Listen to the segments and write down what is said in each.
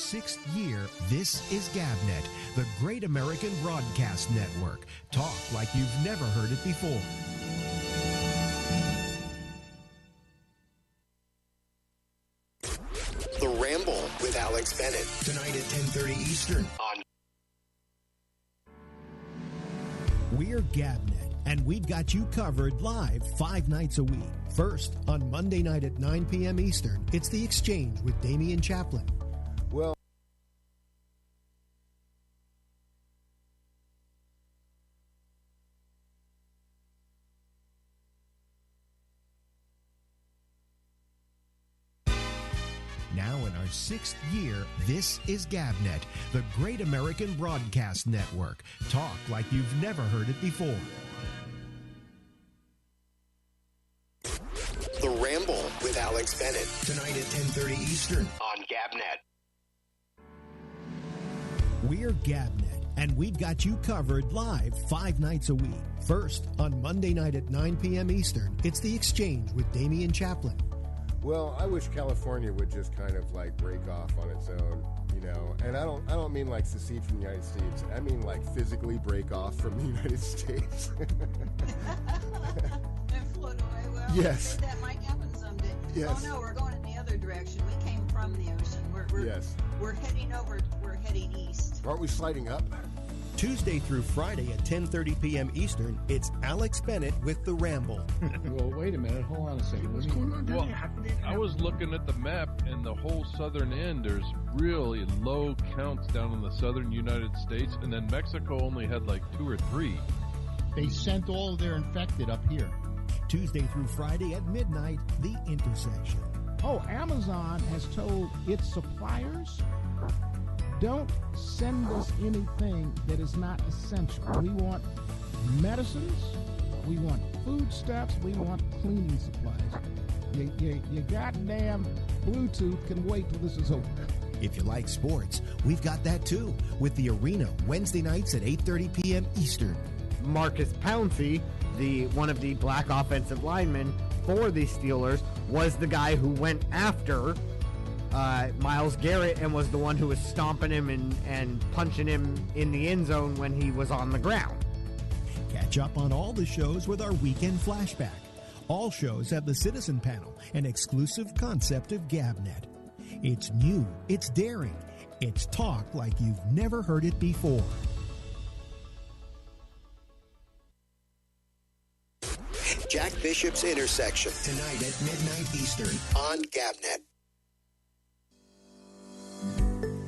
6th year, this is GabNet, the Great American Broadcast Network. Talk like you've never heard it before. The Ramble with Alex Bennett. Tonight at 10:30 Eastern on. We're GabNet, and we've got you covered live 5 nights a week. First, on Monday night at 9 p.m. Eastern, it's The Exchange with Damian Chaplin. Well, Now in our 6th year, this is GabNet, the Great American Broadcast Network. Talk like you've never heard it before. The Ramble with Alex Bennett. Tonight at 10:30 Eastern on GabNet. We're GabNet, and we've got you covered live 5 nights a week. First, on Monday night at 9 p.m. Eastern, it's The Exchange with Damian Chaplin. well, I wish California would just kind of like break off on its own, you know. And I don't mean like secede from the United States. I mean like physically break off from the United States. And float away. Well, Yes. that might happen someday. Yes. Oh no, we're going in the other direction. We came from the ocean. Yes. We're heading over. We're heading east. Aren't we sliding up? Tuesday through Friday at 10:30 p.m. Eastern, it's Alex Bennett with The Ramble. Well, wait a minute. Hold on a second. What's going on down Well, there? I was looking at the map, and the whole southern end, there's really low counts down in the southern United States, and then Mexico only had like 2 or 3. They sent all of their infected up here. Tuesday through Friday at midnight, The Intersection. Oh, Amazon has told its suppliers, don't send us anything that is not essential. We want medicines, we want foodstuffs, we want cleaning supplies. Your goddamn Bluetooth can wait till this is over. If you like sports, we've got that too, with The Arena, Wednesday nights at 8:30 p.m. Eastern. Marcus Pouncey, one of the black offensive linemen for the Steelers, was the guy who went after Myles Garrett and was the one who was stomping him and punching him in the end zone when he was on the ground. Catch up on all the shows with our weekend flashback. All shows have the Citizen Panel, an exclusive concept of GabNet. It's new, it's daring, it's talk like you've never heard it before. Jack Bishop's Intersection. Tonight at midnight Eastern on GabNet.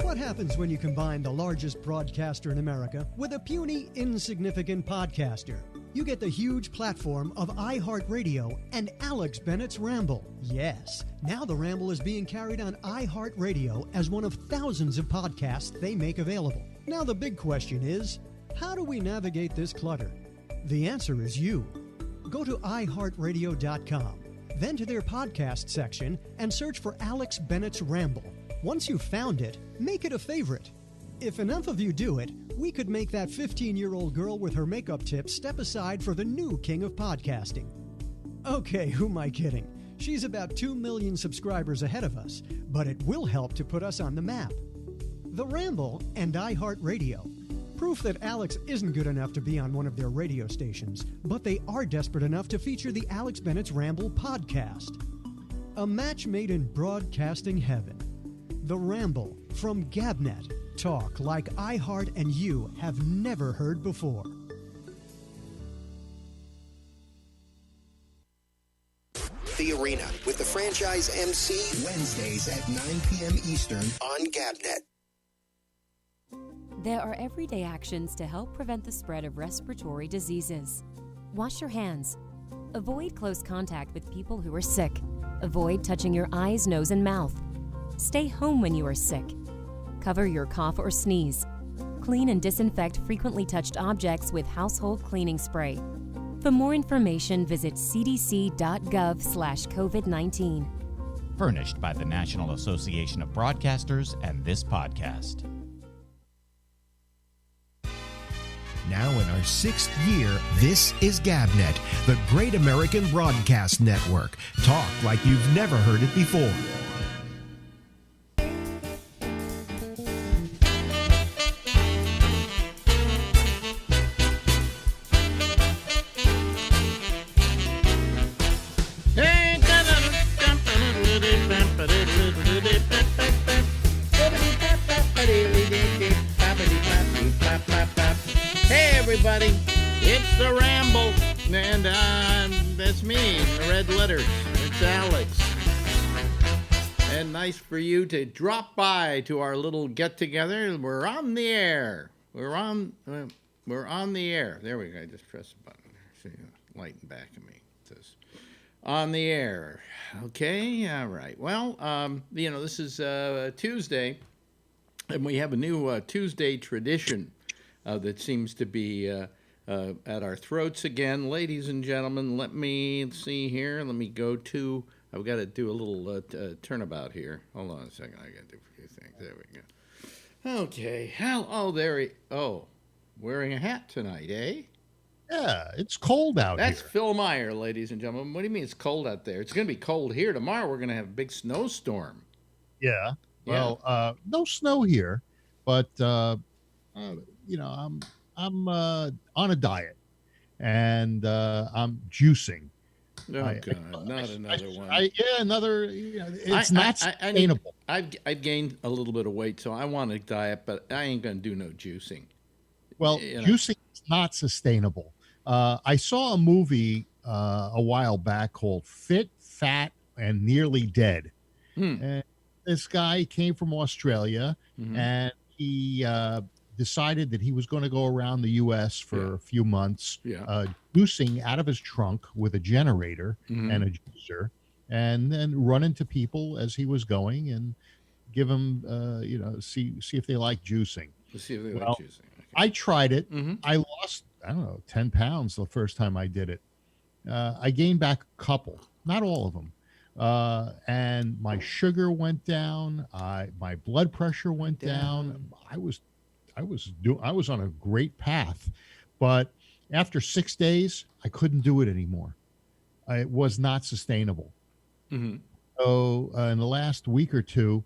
What happens when you combine the largest broadcaster in America with a puny, insignificant podcaster? You get the huge platform of iHeartRadio and Alex Bennett's Ramble. Yes, now the Ramble is being carried on iHeartRadio as one of thousands of podcasts they make available. Now the big question is, how do we navigate this clutter? The answer is you. Go to iHeartRadio.com, then to their podcast section and search for Alex Bennett's Ramble. Once you've found it, make it a favorite. If enough of you do it, we could make that 15-year-old girl with her makeup tips step aside for the new king of podcasting. Okay, who am I kidding? She's about 2 million subscribers ahead of us, but it will help to put us on the map. The Ramble and iHeartRadio. Proof that Alex isn't good enough to be on one of their radio stations, but they are desperate enough to feature the Alex Bennett's Ramble podcast. A match made in broadcasting heaven. The Ramble from GabNet. Talk like iHeart and you have never heard before. The Arena with the franchise MC Wednesdays at 9 p.m. Eastern on GabNet. There are everyday actions to help prevent the spread of respiratory diseases. Wash your hands. Avoid close contact with people who are sick. Avoid touching your eyes, nose, and mouth. Stay home when you are sick. Cover your cough or sneeze. Clean and disinfect frequently touched objects with household cleaning spray. For more information, visit cdc.gov/COVID-19. Furnished by the National Association of Broadcasters and this podcast. Now in our 6th year, this is GabNet, the Great American Broadcast Network. Talk like you've never heard it before. It's the Ramble, and that's me, in the red letters. It's Alex. And nice for you to drop by to our little get-together. We're on the air. We're on the air. There we go. I just pressed a button. See, lighten back at me. It says, on the air. Okay, all right. Well, this is Tuesday, and we have a new Tuesday tradition that seems to be at our throats again. Ladies and gentlemen, let me see here. Let me go to... I've got to do a little turnabout here. Hold on a second. I got to do a few things. There we go. Okay. Wearing a hat tonight, eh? Yeah, it's cold out That's here. Phil Meyer, ladies and gentlemen. What do you mean it's cold out there? It's going to be cold here. Tomorrow we're going to have a big snowstorm. Yeah. Well, no snow here, but I'm on a diet, and I'm juicing. Oh, God, not another one. Another. It's not sustainable. I've gained a little bit of weight, so I want a diet, but I ain't going to do no juicing. Well, juicing is not sustainable. I saw a movie a while back called Fit, Fat, and Nearly Dead. And this guy came from Australia, and he decided that he was going to go around the U.S. for a few months, juicing out of his trunk with a generator and a juicer, and then run into people as he was going and give them, see if they like juicing. See if they like juicing. Okay. I tried it. I lost, 10 pounds the first time I did it. I gained back a couple, not all of them. And my sugar went down. My blood pressure went down. I was on a great path, but after 6 days, I couldn't do it anymore. It was not sustainable. So in the last week or two,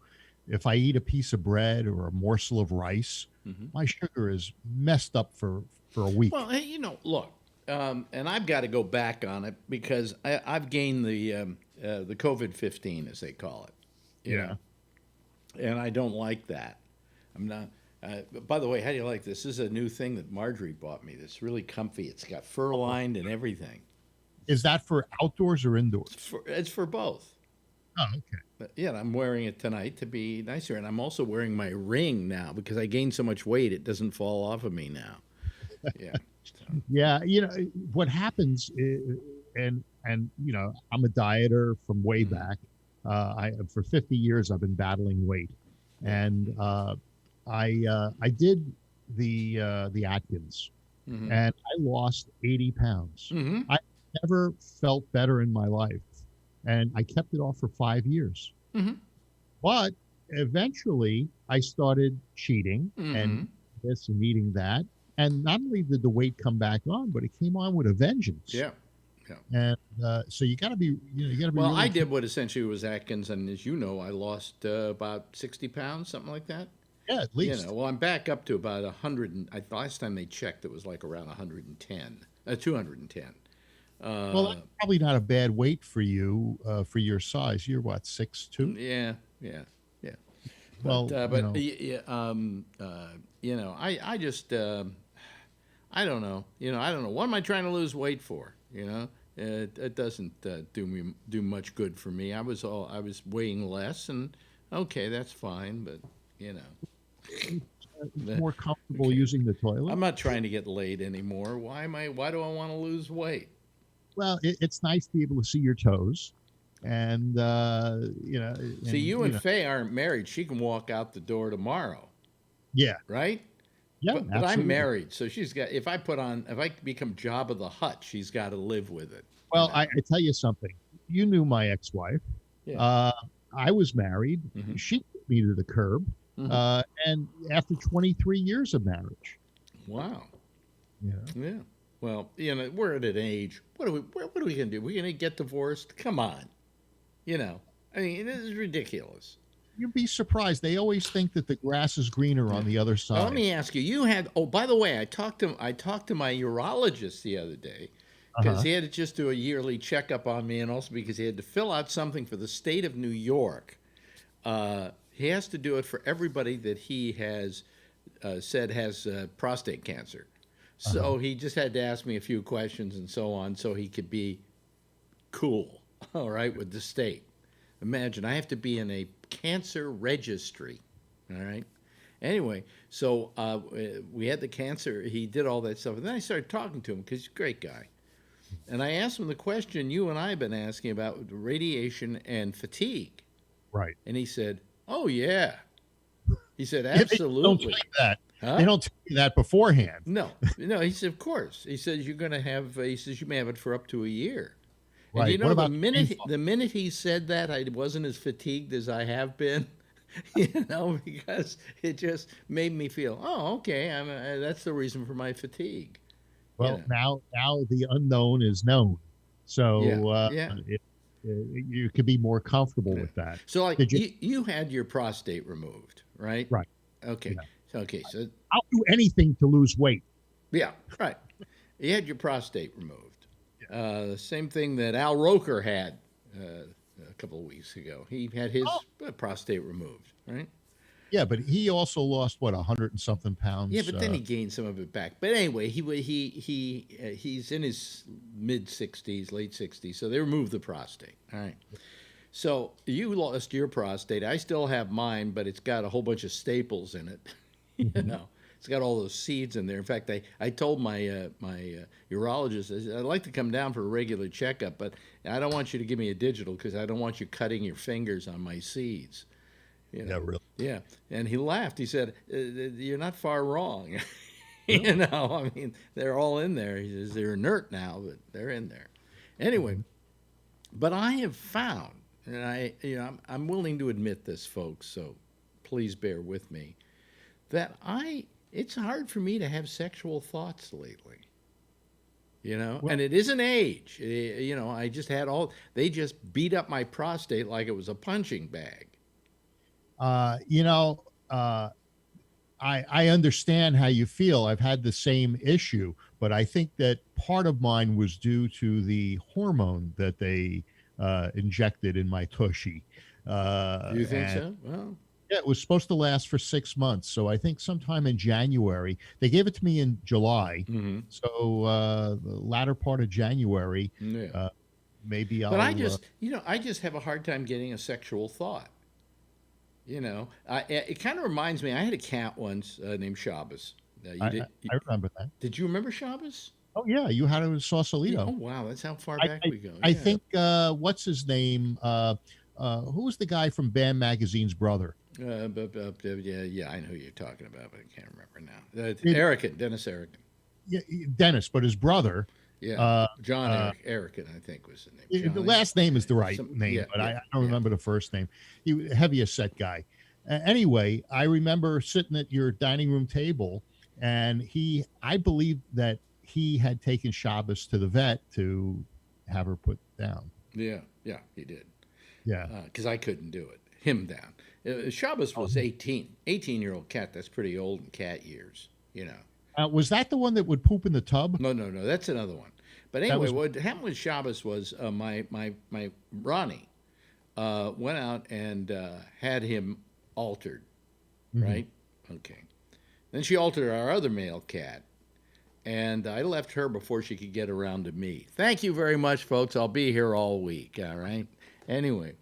if I eat a piece of bread or a morsel of rice, my sugar is messed up for a week. Well, hey, look, and I've got to go back on it because I've gained the COVID-15, as they call it. You know? And I don't like that. I'm not. By the way, how do you like this? This is a new thing that Marjorie bought me. It's really comfy. It's got fur lined and everything. Is that for outdoors or indoors? It's for both. Oh, okay. But, I'm wearing it tonight to be nicer, and I'm also wearing my ring now because I gained so much weight it doesn't fall off of me now. Yeah. Yeah, what happens is, and I'm a dieter from way back. For 50 years I've been battling weight, and I did the Atkins, and I lost 80 pounds. I never felt better in my life, and I kept it off for 5 years. But eventually I started cheating and this and eating that. And not only did the weight come back on, but it came on with a vengeance. Yeah. And so you got to be, Well, really I did what essentially was Atkins, and as you know, I lost about 60 pounds, something like that. Yeah, at least. Well, I'm back up to about 100. Last time they checked, it was like around 210. Well, that's probably not a bad weight for you, for your size. You're what, 6'2"? Yeah. Well, I just, I don't know. I don't know. What am I trying to lose weight for? It doesn't do much good for me. I was weighing less, and okay, that's fine, but more comfortable using the toilet. I'm not trying to get laid anymore. Why do I want to lose weight? Well, it's nice to be able to see your toes, and See, you and Faye aren't married. She can walk out the door tomorrow. Yeah. Right. Yeah, but I'm married, so she's got. If I become Job of the Hutt, she's got to live with it. Well, I tell you something. You knew my ex-wife. Yeah. I was married. She took me to the curb, and after 23 years of marriage. Wow. Yeah. Well, we're at an age. What are we going to do? We're going to get divorced? Come on. I mean, this is ridiculous. You'd be surprised. They always think that the grass is greener on the other side. Well, let me ask you. You had. Oh, by the way, I talked to my urologist the other day because he had to just do a yearly checkup on me, and also because he had to fill out something for the state of New York. He has to do it for everybody that he has said has prostate cancer. So he just had to ask me a few questions and so on so he could be cool, all right, with the state. Imagine, I have to be in a cancer registry, all right? Anyway, so we had the cancer. He did all that stuff. And then I started talking to him because he's a great guy. And I asked him the question you and I have been asking about radiation and fatigue. Right. And he said, oh, yeah. He said, Yeah, absolutely. they don't tell you that. Huh? They don't tell you that beforehand. No. He said, of course. He says, you're going to have, he says, you may have it for up to a year. Right. And you know, What about the minute he said that, I wasn't as fatigued as I have been, because it just made me feel, oh, okay, that's the reason for my fatigue. Well, now the unknown is known. So you could be more comfortable with that. So, like, you had your prostate removed, right? Right. Okay. Yeah. Okay. So I'll do anything to lose weight. Yeah, right. You had your prostate removed. Same thing that Al Roker had a couple of weeks ago. He had his prostate removed, right? Yeah, but he also lost 100 and something pounds. Yeah, but then he gained some of it back. But anyway, he's in his mid 60s, late 60s. So they removed the prostate. All right. So you lost your prostate. I still have mine, but it's got a whole bunch of staples in it. It's got all those seeds in there. In fact, I told my urologist, I said, I'd like to come down for a regular checkup, but I don't want you to give me a digital because I don't want you cutting your fingers on my seeds. Yeah, really. Yeah, and he laughed. He said, "You're not far wrong." Really? I mean, they're all in there. He says they're inert now, but they're in there. Anyway, but I have found, and I'm willing to admit this, folks. So please bear with me, that it's hard for me to have sexual thoughts lately. Well, and it isn't age. I just had they just beat up my prostate like it was a punching bag. I understand how you feel. I've had the same issue, but I think that part of mine was due to the hormone that they injected in my tushy. You think so? Well, yeah, it was supposed to last for 6 months. So I think sometime in January, they gave it to me in July. Mm-hmm. So the latter part of January, maybe I'll. But I just have a hard time getting a sexual thought. It kind of reminds me. I had a cat once named Shabbos. I remember that. Did you remember Shabbos? Oh yeah, you had it with Sausalito. Oh wow, that's how far back we go. I think what's his name? Who was the guy from Bam Magazine's brother? Yeah, I know who you're talking about, but I can't remember now. Dennis Erickson. Yeah, Dennis, but his brother. Yeah, John Erickson, I think was the name. The last name is the right name, but I don't remember the first name. He was a heavier set guy. Anyway, I remember sitting at your dining room table, and I believe that he had taken Shabbos to the vet to have her put down. Yeah, he did. Yeah. Because I couldn't do it. Him down. Shabbos was 18-year-old cat. That's pretty old in cat years, Was that the one that would poop in the tub? No, that's another one. But anyway, what happened with Shabbos was my Ronnie went out and had him altered, right? Okay. Then she altered our other male cat, and I left her before she could get around to me. Thank you very much, folks. I'll be here all week, all right? Anyway,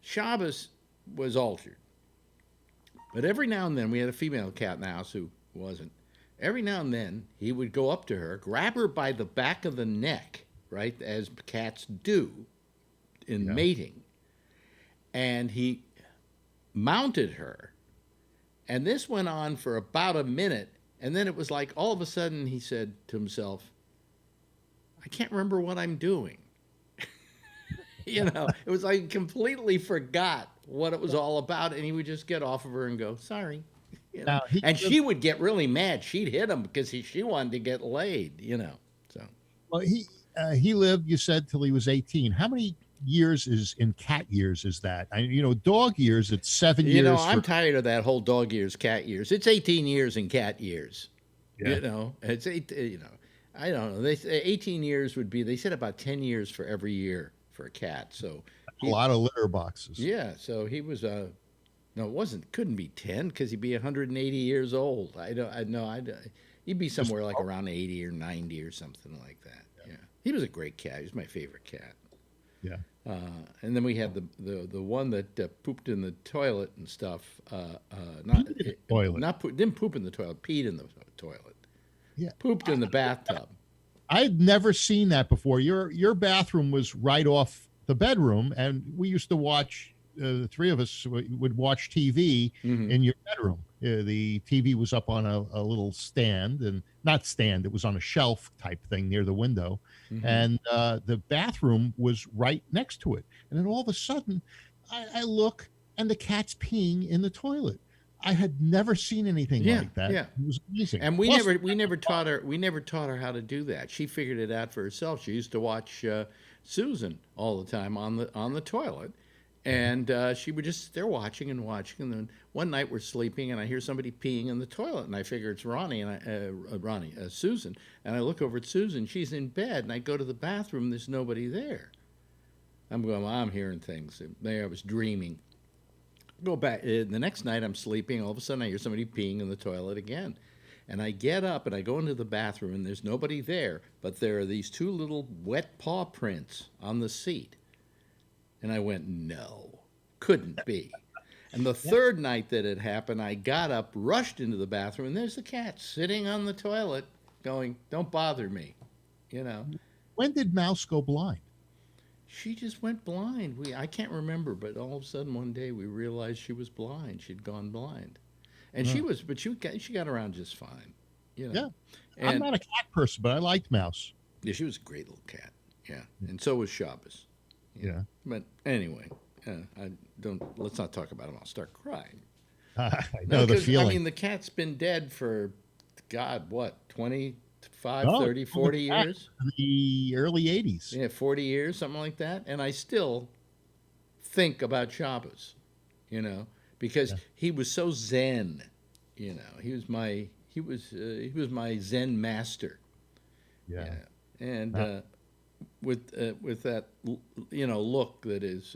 Shabbos was altered. But every now and then, we had a female cat in the house who wasn't. Every now and then, he would go up to her, grab her by the back of the neck, right, as cats do in mating, and he mounted her. And this went on for about a minute, and then it was like all of a sudden he said to himself, I can't remember what I'm doing. It was like he completely forgot what it was all about, and he would just get off of her and go, sorry. Now, she would get really mad. She'd hit him because she wanted to get laid, So, well, he lived, you said, till he was 18. How many years is in cat years is that? Dog years, it's 7 years. I'm tired of that whole dog years, cat years. It's 18 years in cat years. Yeah. It's I don't know. They 18 years would be. They said about 10 years for every year for a cat. So a lot of litter boxes. Yeah. So he was No, couldn't be 10 because he'd be 180 years old. He'd be somewhere like around 80 or 90 or something like that. Yeah. He was a great cat. He was my favorite cat. Yeah. And then we had the one that pooped in the toilet and stuff. Didn't poop in the toilet. Peed in the toilet. Yeah. Pooped in the bathtub. I'd never seen that before. Your bathroom was right off the bedroom, and we used to watch. The three of us would watch TV in your bedroom. The TV was up on a little stand, and not stand, it was on a shelf type thing near the window. And the bathroom was right next to it. And then all of a sudden, I look, and the cat's peeing in the toilet. I had never seen anything like that. Yeah. It was amazing. And we never taught her how to do that. She figured it out for herself. She used to watch Susan all the time on the toilet. And she would just sit there watching. And then one night we're sleeping, and I hear somebody peeing in the toilet, and I figure it's Susan. And I look over at Susan. She's in bed, and I go to the bathroom. There's nobody there. I'm going, well, I'm hearing things. Maybe I was dreaming. Go back. The next night I'm sleeping. All of a sudden I hear somebody peeing in the toilet again. And I get up, and I go into the bathroom, and there's nobody there. But there are these two little wet paw prints on the seat. And I went, no, couldn't be. And the third night that it happened, I got up, rushed into the bathroom, and there's the cat sitting on the toilet going, don't bother me, you know. When did Mouse go blind? She just went blind. I can't remember, but all of a sudden one day we realized she was blind. She'd gone blind. And she got around just fine, you know. Yeah. I'm not a cat person, but I liked Mouse. Yeah, she was a great little cat. Yeah. And so was Shabbos. Yeah. But anyway, let's not talk about him. I'll start crying. I know the feeling. I mean, the cat's been dead for, God, what, 25, 30, 40 years? The early 80s. Yeah, 40 years, something like that. And I still think about Shabbos, you know, because he was so zen, you know. He was my zen master. Yeah. And with that, you know, look that is,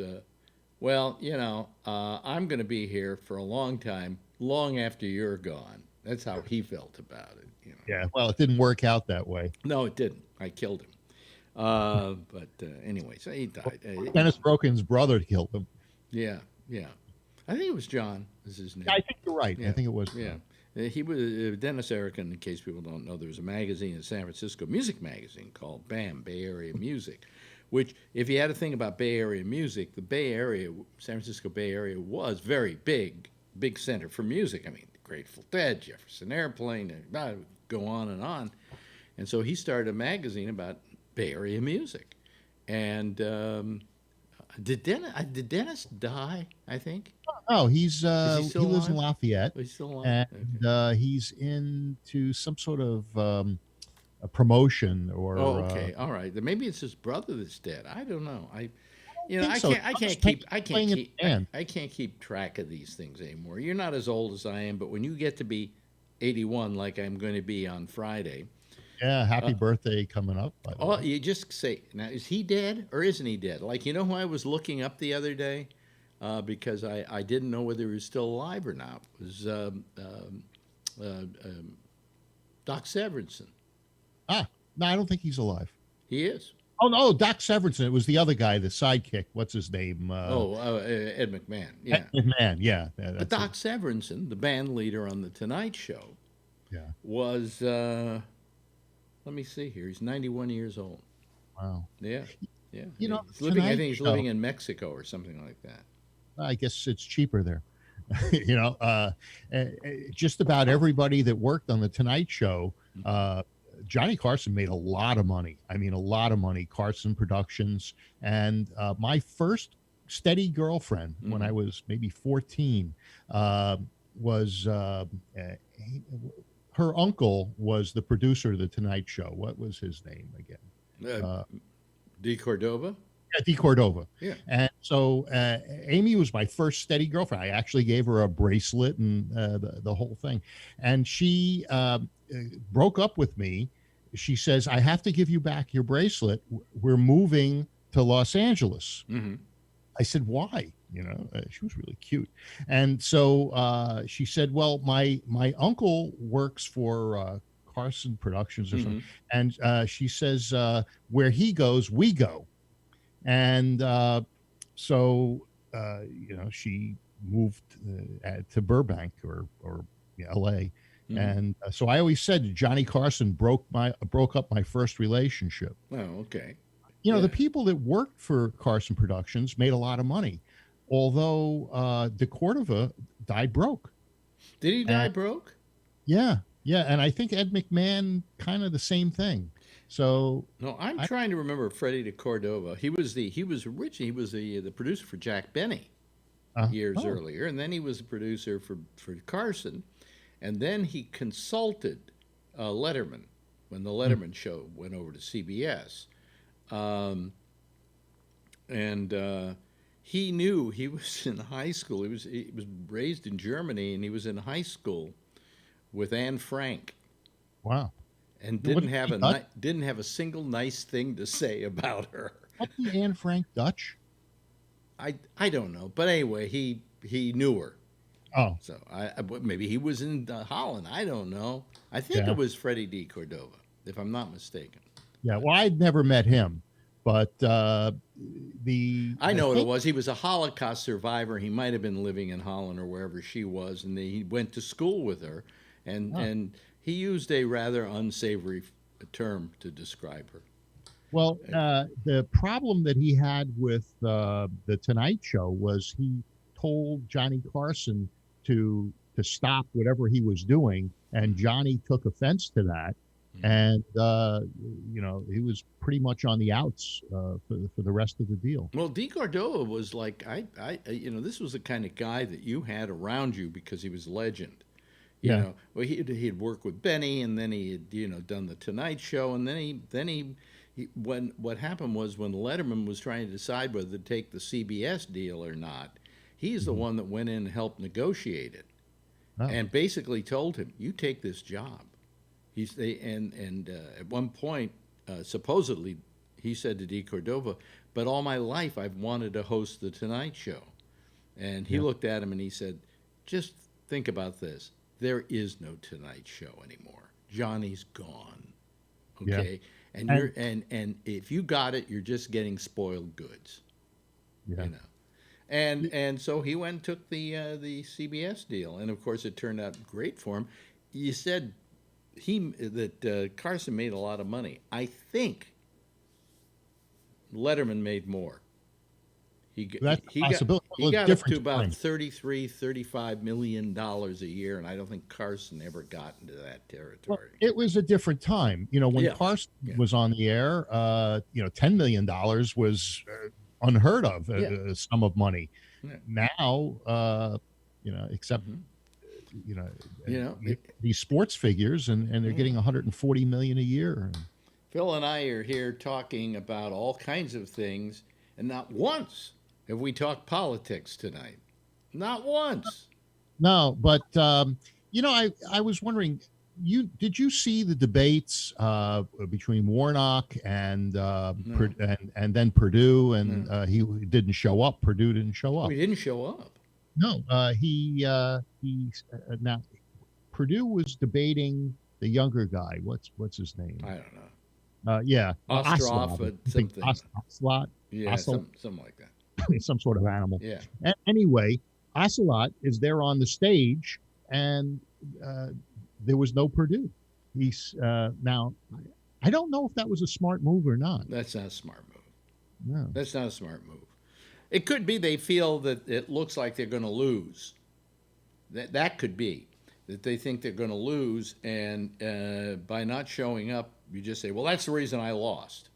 well, you know, I'm going to be here for a long time, long after you're gone. That's how he felt about it. You know? Yeah, well, it didn't work out that way. No, it didn't. I killed him. But anyway, so he died. Dennis Broken's brother killed him. Yeah. I think it was John is his name. Yeah, I think you're right. Yeah. I think it was. Yeah. He was Dennis Erickson, in case people don't know, there was a magazine in San Francisco, music magazine called BAM, Bay Area Music, which, if you had to think about Bay Area music, the Bay Area, San Francisco Bay Area was very big center for music. I mean, Grateful Dead, Jefferson Airplane, go on and on. And so he started a magazine about Bay Area music. And did Dennis die, I think? Oh, he lives alive? in Lafayette. Oh, he's still alive? And he's into some sort of a promotion or. Oh, okay, all right. Then maybe it's his brother that's dead. I don't know. I can't keep track of these things anymore. You're not as old as I am, but when you get to be 81, like I'm going to be on Friday. Yeah, happy birthday coming up. By the way. You just say, now, is he dead or isn't he dead? Like, you know who I was looking up the other day? Because I didn't know whether he was still alive or not. It was Doc Severinsen. No, I don't think he's alive. He is. Oh, no, Doc Severinsen. It was the other guy, the sidekick. What's his name? Ed McMahon. Yeah. Ed McMahon, yeah. But Doc Severinsen, the band leader on The Tonight Show, was, let me see here, he's 91 years old. Wow. Yeah. You know, I think he's living in Mexico or something like that. I guess it's cheaper there. You know, just about everybody that worked on The Tonight Show, Johnny Carson made a lot of money. I mean, a lot of money. Carson Productions. And my first steady girlfriend when I was maybe 14 was her uncle was the producer of The Tonight Show. What was his name again? D. Cordova? Yeah, D. Cordova. Yeah. And so Amy was my first steady girlfriend. I actually gave her a bracelet and the whole thing. And she broke up with me. She says, I have to give you back your bracelet. We're moving to Los Angeles. Mm-hmm. I said, why? You know, she was really cute. And so she said, well, my uncle works for Carson Productions or Mm-hmm. something. And she says, where he goes, we go. And so, she moved to Burbank or L.A. Mhm. And so I always said Johnny Carson broke up my first relationship. Oh, okay. The people that worked for Carson Productions made a lot of money, although DeCordova died broke. Did he die broke? Yeah, and I think Ed McMahon kind of the same thing. So no, I'm trying to remember Freddie DeCordova. He was the producer for Jack Benny years earlier, and then he was a producer for Carson, and then he consulted Letterman when the Letterman show went over to CBS. He knew he was in high school. He was raised in Germany, and he was in high school with Anne Frank. Wow! And didn't have a single nice thing to say about her. Wasn't Anne Frank Dutch? I don't know, but anyway, he knew her. Oh, so maybe he was in Holland. I don't know. I think it was Freddie DeCordova, if I'm not mistaken. Yeah, well, I'd never met him, but I know what it was. He was a Holocaust survivor. He might have been living in Holland or wherever she was, and he went to school with her, and he used a rather unsavory term to describe her. Well, the problem that he had with the Tonight Show was he told Johnny Carson to stop whatever he was doing, and Johnny took offense to that. And he was pretty much on the outs for the rest of the deal. Well, DeCordova was like this was the kind of guy that you had around you because he was a legend. You know, well, he'd worked with Benny, and then he had done the Tonight Show, and then what happened was when Letterman was trying to decide whether to take the CBS deal or not, he's the one that went in and helped negotiate it, and basically told him, "You take this job." At one point, supposedly, he said to DeCordova, "But all my life I've wanted to host the Tonight Show." And he looked at him and he said, "Just think about this. There is no Tonight Show anymore. Johnny's gone. Okay? Yeah. And if you got it, you're just getting spoiled goods." Yeah. And so he went and took the CBS deal, and of course it turned out great for him. You said Carson made a lot of money. I think Letterman made more. He got up to about $33-35 million a year, and I don't think Carson ever got into that territory. Well, it was a different time. When Carson was on the air, $10 million was unheard of, a sum of money. Yeah. Now, except these sports figures, and they're getting $140 million a year. Phil and I are here talking about all kinds of things, and not once have we talked politics tonight. Not once. No, but I was wondering, did you see the debates between Warnock and then Perdue, and he didn't show up. Perdue didn't show up. He didn't show up. No, now Perdue was debating the younger guy. What's his name? I don't know. Ostroff, something. Ocelot. Yeah, something like that. Some sort of animal. Yeah. And anyway, Ocelot is there on the stage, and there was no Perdue. He's now. I don't know if that was a smart move or not. That's not a smart move. No, that's not a smart move. It could be they feel that it looks like they're going to lose. That could be that they think they're going to lose, and by not showing up, you just say, "Well, that's the reason I lost."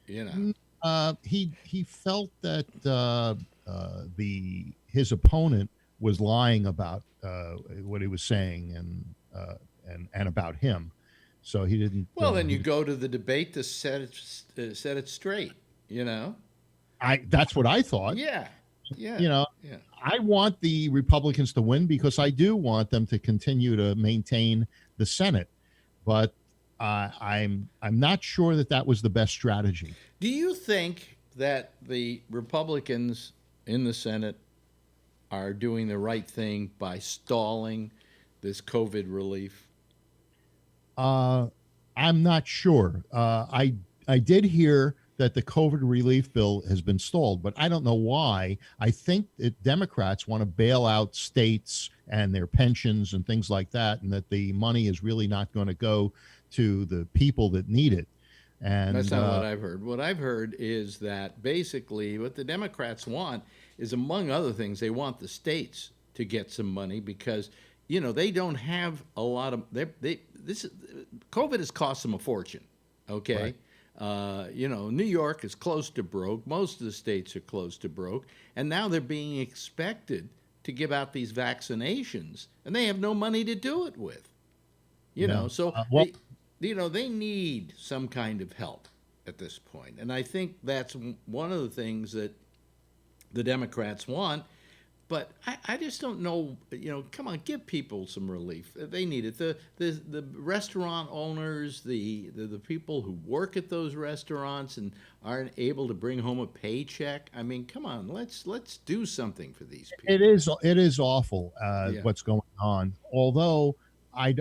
He felt that his opponent was lying about what he was saying and about him, so he didn't. Well, then you go to the debate to set it straight. That's what I thought. Yeah. I want the Republicans to win because I do want them to continue to maintain the Senate, but I'm not sure that was the best strategy. Do you think that the Republicans in the Senate are doing the right thing by stalling this COVID relief? I'm not sure. I did hear that the COVID relief bill has been stalled, but I don't know why. I think that Democrats want to bail out states and their pensions and things like that, and that the money is really not going to go to the people that need it. And that's not what I've heard. What I've heard is that basically what the Democrats want is, among other things, they want the states to get some money because they don't have a lot of COVID has cost them a fortune. Okay. Right. New York is close to broke. Most of the states are close to broke. And now they're being expected to give out these vaccinations, and they have no money to do it with. So they need some kind of help at this point. And I think that's one of the things that the Democrats want. But I just don't know, come on, give people some relief. They need it. The restaurant owners, the people who work at those restaurants and aren't able to bring home a paycheck. I mean, come on, let's do something for these people. It is awful what's going on. Although I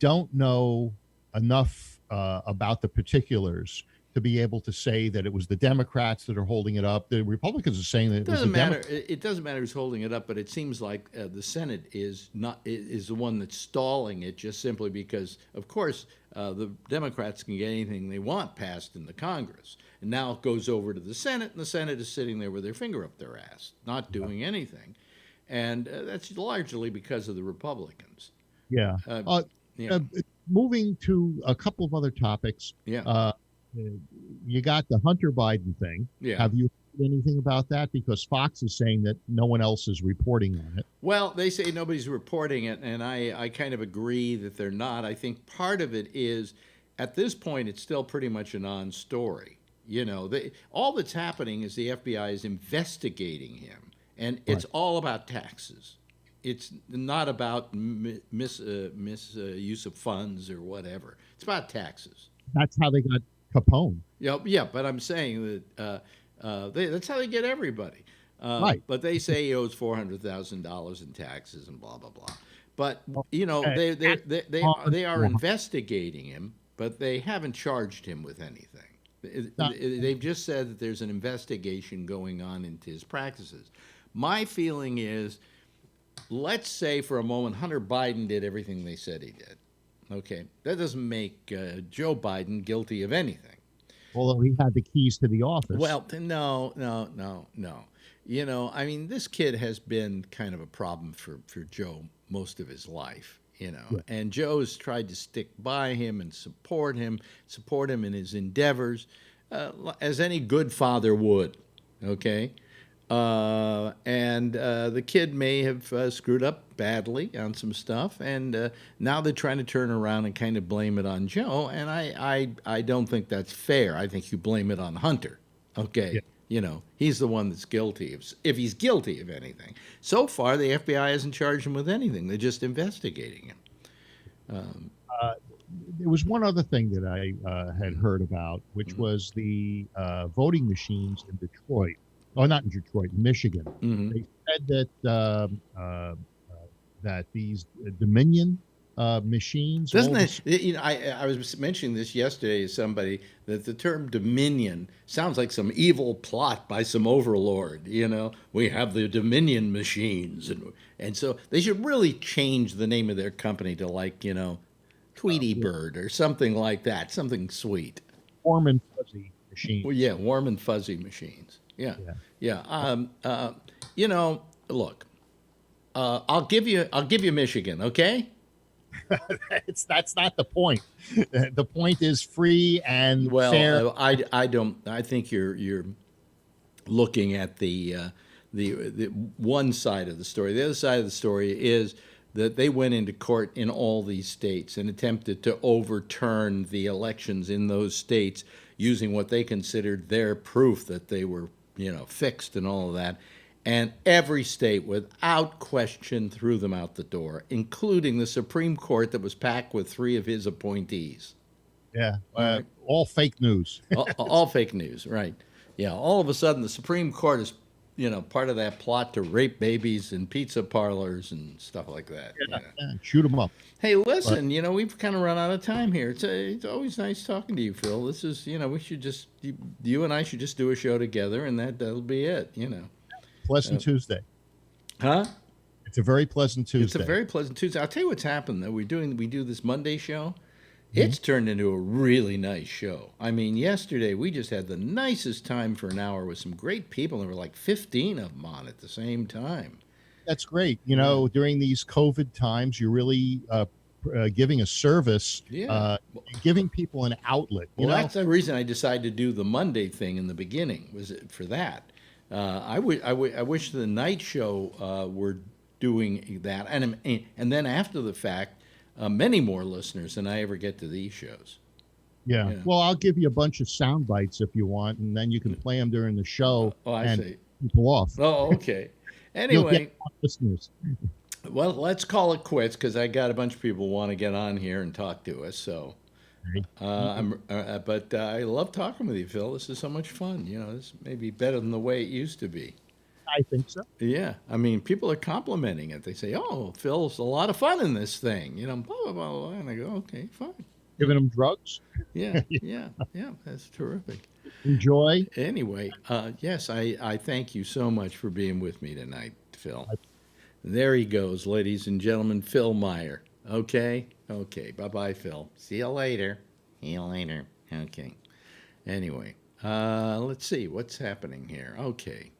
don't know enough about the particulars to be able to say that it was the Democrats that are holding it up. The Republicans are saying that it doesn't matter. It doesn't matter who's holding it up, but it seems like the Senate is the one that's stalling it, just simply because, of course, the Democrats can get anything they want passed in the Congress, and now it goes over to the Senate, and the Senate is sitting there with their finger up their ass, not doing anything, and that's largely because of the Republicans. Yeah. Moving to a couple of other topics. Yeah. You got the Hunter Biden thing. Yeah. Have you heard anything about that? Because Fox is saying that no one else is reporting on it. Well, they say nobody's reporting it, and I kind of agree that they're not. I think part of it is, at this point, it's still pretty much a non-story. All that's happening is the FBI is investigating him, and it's all about taxes. It's not about misuse of funds or whatever. It's about taxes. That's how they got Capone. Yeah, but I'm saying that that's how they get everybody. Right. But they say he owes $400,000 in taxes and blah blah blah. But they are investigating him, but they haven't charged him with anything. They've just said that there's an investigation going on into his practices. My feeling is, let's say for a moment Hunter Biden did everything they said he did. Okay, that doesn't make Joe Biden guilty of anything. Although he had the keys to the office. Well, no. I mean, this kid has been kind of a problem for Joe most of his life, Yeah. And Joe's tried to stick by him and support him in his endeavors, as any good father would, okay? And the kid may have screwed up badly on some stuff, and now they're trying to turn around and kind of blame it on Joe, and I don't think that's fair. I think you blame it on Hunter, okay? Yeah. He's the one that's guilty, if he's guilty of anything. So far, the FBI hasn't charged him with anything. They're just investigating him. There was one other thing that I had heard about, which was the voting machines in Detroit. Oh, not in Detroit, Michigan. Mm-hmm. They said that these Dominion machines. Doesn't it? I was mentioning this yesterday to somebody, that the term Dominion sounds like some evil plot by some overlord. We have the Dominion machines, and so they should really change the name of their company to Tweety Bird or something like that, something sweet. Warm and fuzzy machines. Well, yeah, warm and fuzzy machines. Yeah. Look, I'll give you Michigan, okay? That's not the point. The point is free and fair. I think you're looking at the one side of the story. The other side of the story is that they went into court in all these states and attempted to overturn the elections in those states using what they considered their proof that they were fixed and all of that. And every state, without question, threw them out the door, including the Supreme Court that was packed with 3 of his appointees. Yeah, all fake news. all fake news, right. Yeah, all of a sudden the Supreme Court is part of that plot to rape babies in pizza parlors and stuff like that. Yeah, shoot them up. Hey, listen, we've kind of run out of time here. It's always nice talking to you, Phil. This is, we should just, you and I should just do a show together, and that'll be it, Pleasant Tuesday. Huh? It's a very pleasant Tuesday. It's a very pleasant Tuesday. I'll tell you what's happened, though. We do this Monday show. It's turned into a really nice show. I mean, yesterday we just had the nicest time for an hour with some great people. There were like 15 of them on at the same time. That's great. During these COVID times, you're really giving a service, giving people an outlet. Well, that's the reason I decided to do the Monday thing in the beginning, was it for that. I wish the night show were doing that. And then after the fact, many more listeners than I ever get to these shows. Yeah. Well, I'll give you a bunch of sound bites if you want, and then you can play them during the show and see. People off. Oh, okay. You'll Anyway, get more listeners. Well, let's call it quits because I got a bunch of people who want to get on here and talk to us. So, but I love talking with you, Phil. This is so much fun. This may be better than the way it used to be. I think so. Yeah, I mean, people are complimenting it. They say, "Oh, Phil's a lot of fun in this thing," blah blah blah, blah. And I go, "Okay, fine." Giving them drugs. Yeah, that's terrific. Enjoy. Anyway, yes, I thank you so much for being with me tonight, Phil. There he goes, ladies and gentlemen, Phil Meyer. Okay, bye-bye, Phil. See you later. Okay. Anyway, let's see what's happening here. Okay.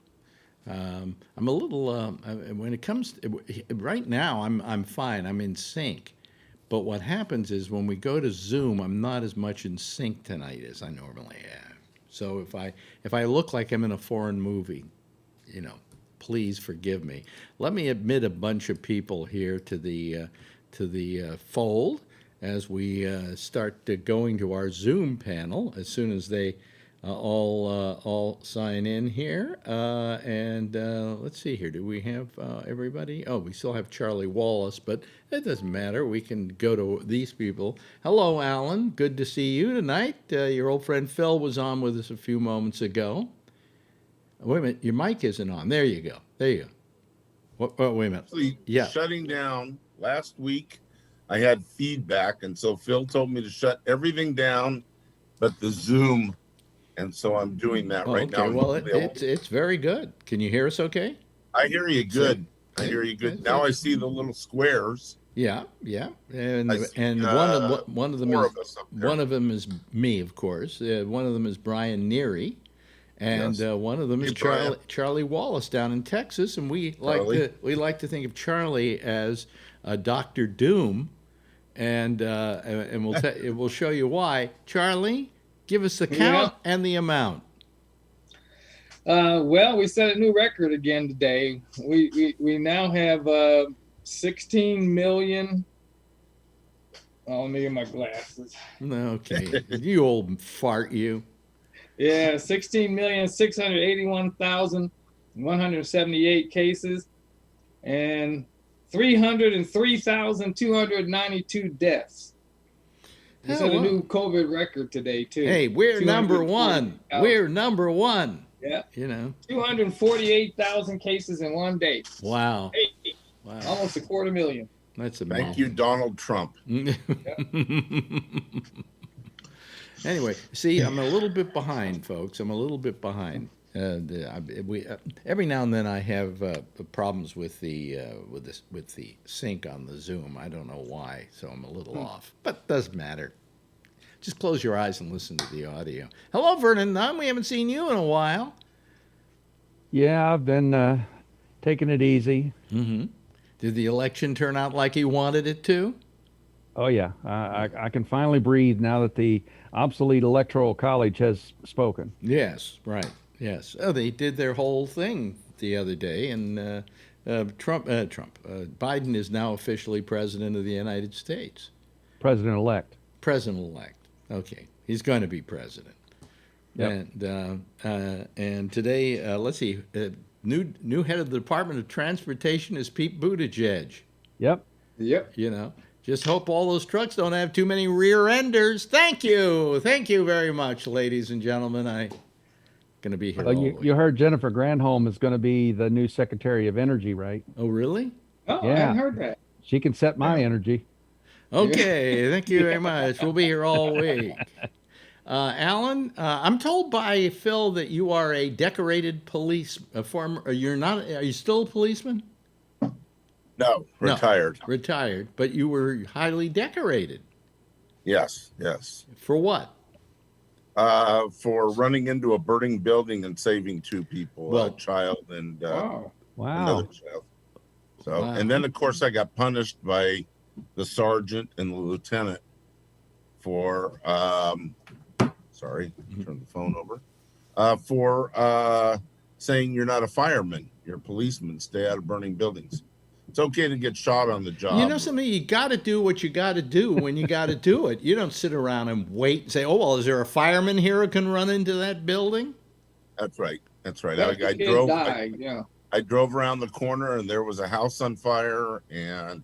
I'm a little when it comes to, right now I'm fine. I'm in sync. But what happens is when we go to Zoom, I'm not as much in sync tonight as I normally am. So if I look like I'm in a foreign movie, please forgive me. Let me admit a bunch of people here to the fold as we start going to our Zoom panel as soon as they all sign in here. And let's see here. Do we have everybody? Oh, we still have Charlie Wallace, but it doesn't matter. We can go to these people. Hello, Alan. Good to see you tonight. Your old friend Phil was on with us a few moments ago. Wait a minute. Your mic isn't on. There you go. Wait a minute. Actually, Yeah. shutting down last week, I had feedback, and so Phil told me to shut everything down but the Zoom. And so I'm doing that right now. Well, it's very good. Can you hear us okay? I hear you good. I hear you good. Now I see the little squares. Yeah. And one of them is me, of course. One of them is Brian Neary. And one of them is Charlie Wallace down in Texas. And we like to think of Charlie as Dr. Doom. And we'll show you why. Charlie, give us the count and the amount. Well, we set a new record again today. We now have 16 million. Oh, let me get my glasses. Okay, you old fart, you. Yeah, 16,681,178 cases and 303,292 deaths. We set a new COVID record today, too. Hey, we're number one. We're number one. Yeah. 248,000 cases in one day. Wow. Hey, wow. Almost 250,000. That's amazing. Thank you, Donald Trump. Anyway, see, I'm a little bit behind, folks. I'm a little bit behind. Every now and then I have problems with the sync on the Zoom. I don't know why, so I'm a little off. But it doesn't matter. Just close your eyes and listen to the audio. Hello, Vernon Nunn. We haven't seen you in a while. Yeah, I've been taking it easy. Mm-hmm. Did the election turn out like you wanted it to? Oh, yeah. I can finally breathe now that the obsolete Electoral College has spoken. Yes, right. Yes. Oh, they did their whole thing the other day, and Biden is now officially president of the United States. President-elect. President-elect. Okay. He's going to be president. Yep. And today, let's see, new head of the Department of Transportation is Pete Buttigieg. Yep. Just hope all those trucks don't have too many rear enders. Thank you very much, ladies and gentlemen. going to be here Well, all you, week. you heard Jennifer Granholm is going to be the new Secretary of Energy, right? Oh, really? Oh, I Yeah. hadn't heard that. She can set my energy. Okay, thank you very much. We'll be here all week. Alan, I'm told by Phil that you are a decorated police, a former. You're not. Are you still a policeman? No, retired. No, retired, but you were highly decorated. Yes, yes. For what? For running into a burning building and saving two people, a child and Wow. another child. So, Wow. and then of course I got punished by the sergeant and the lieutenant for sorry, turn the phone over. For saying you're not a fireman, you're a policeman. Stay out of burning buildings. It's okay to get shot on the job. You know something? You got to do what you got to do when you got to do it. You don't sit around and wait and say, "Oh well, is there a fireman here who can run into that building?" That's right. That's right. That I kid drove. died, yeah. I drove around the corner and there was a house on fire, and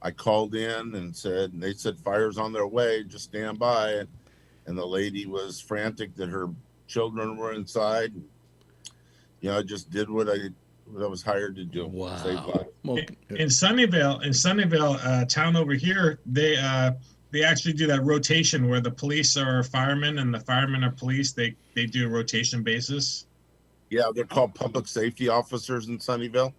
I called in and said, and they said fire's on their way, just stand by. And the lady was frantic that her children were inside. You know, I just did what I was hired to do. Wow. Save lives. Well, In Sunnyvale, town over here, they actually do that rotation where the police are firemen and the firemen are police. They do a rotation basis. Yeah, they're called public safety officers in Sunnyvale.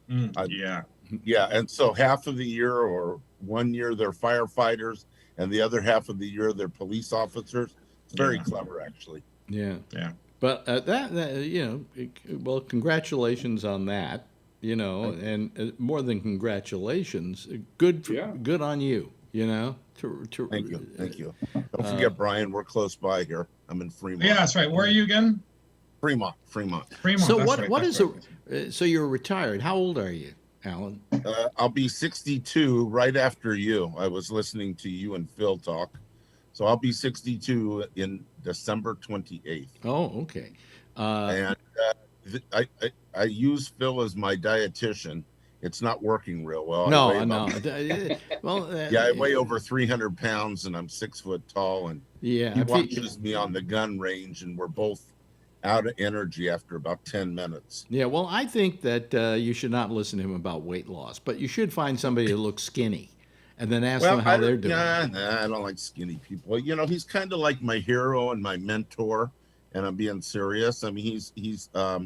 Yeah. Yeah, and so half of the year or 1 year they're firefighters, and the other half of the year they're police officers. It's very clever, actually. Yeah. Yeah. But well, congratulations on that. And more than congratulations, good on you. Thank you. Don't forget, Brian, we're close by here. I'm in Fremont. Yeah, that's right. Where are you again? Fremont. So so you're retired. How old are you, Alan? I'll be 62 right after you. I was listening to you and Phil talk. So I'll be 62 in December 28th. Oh, okay. And I use Phil as my dietitian. It's not working real well. No. Well, yeah, I weigh over 300 pounds and I'm 6 foot tall. And yeah, he watches me on the gun range, and we're both out of energy after about 10 minutes. Yeah, well, I think that you should not listen to him about weight loss, but you should find somebody who looks skinny and then ask them how they're doing. Nah, I don't like skinny people. He's kind of like my hero and my mentor, and I'm being serious. I mean, he's a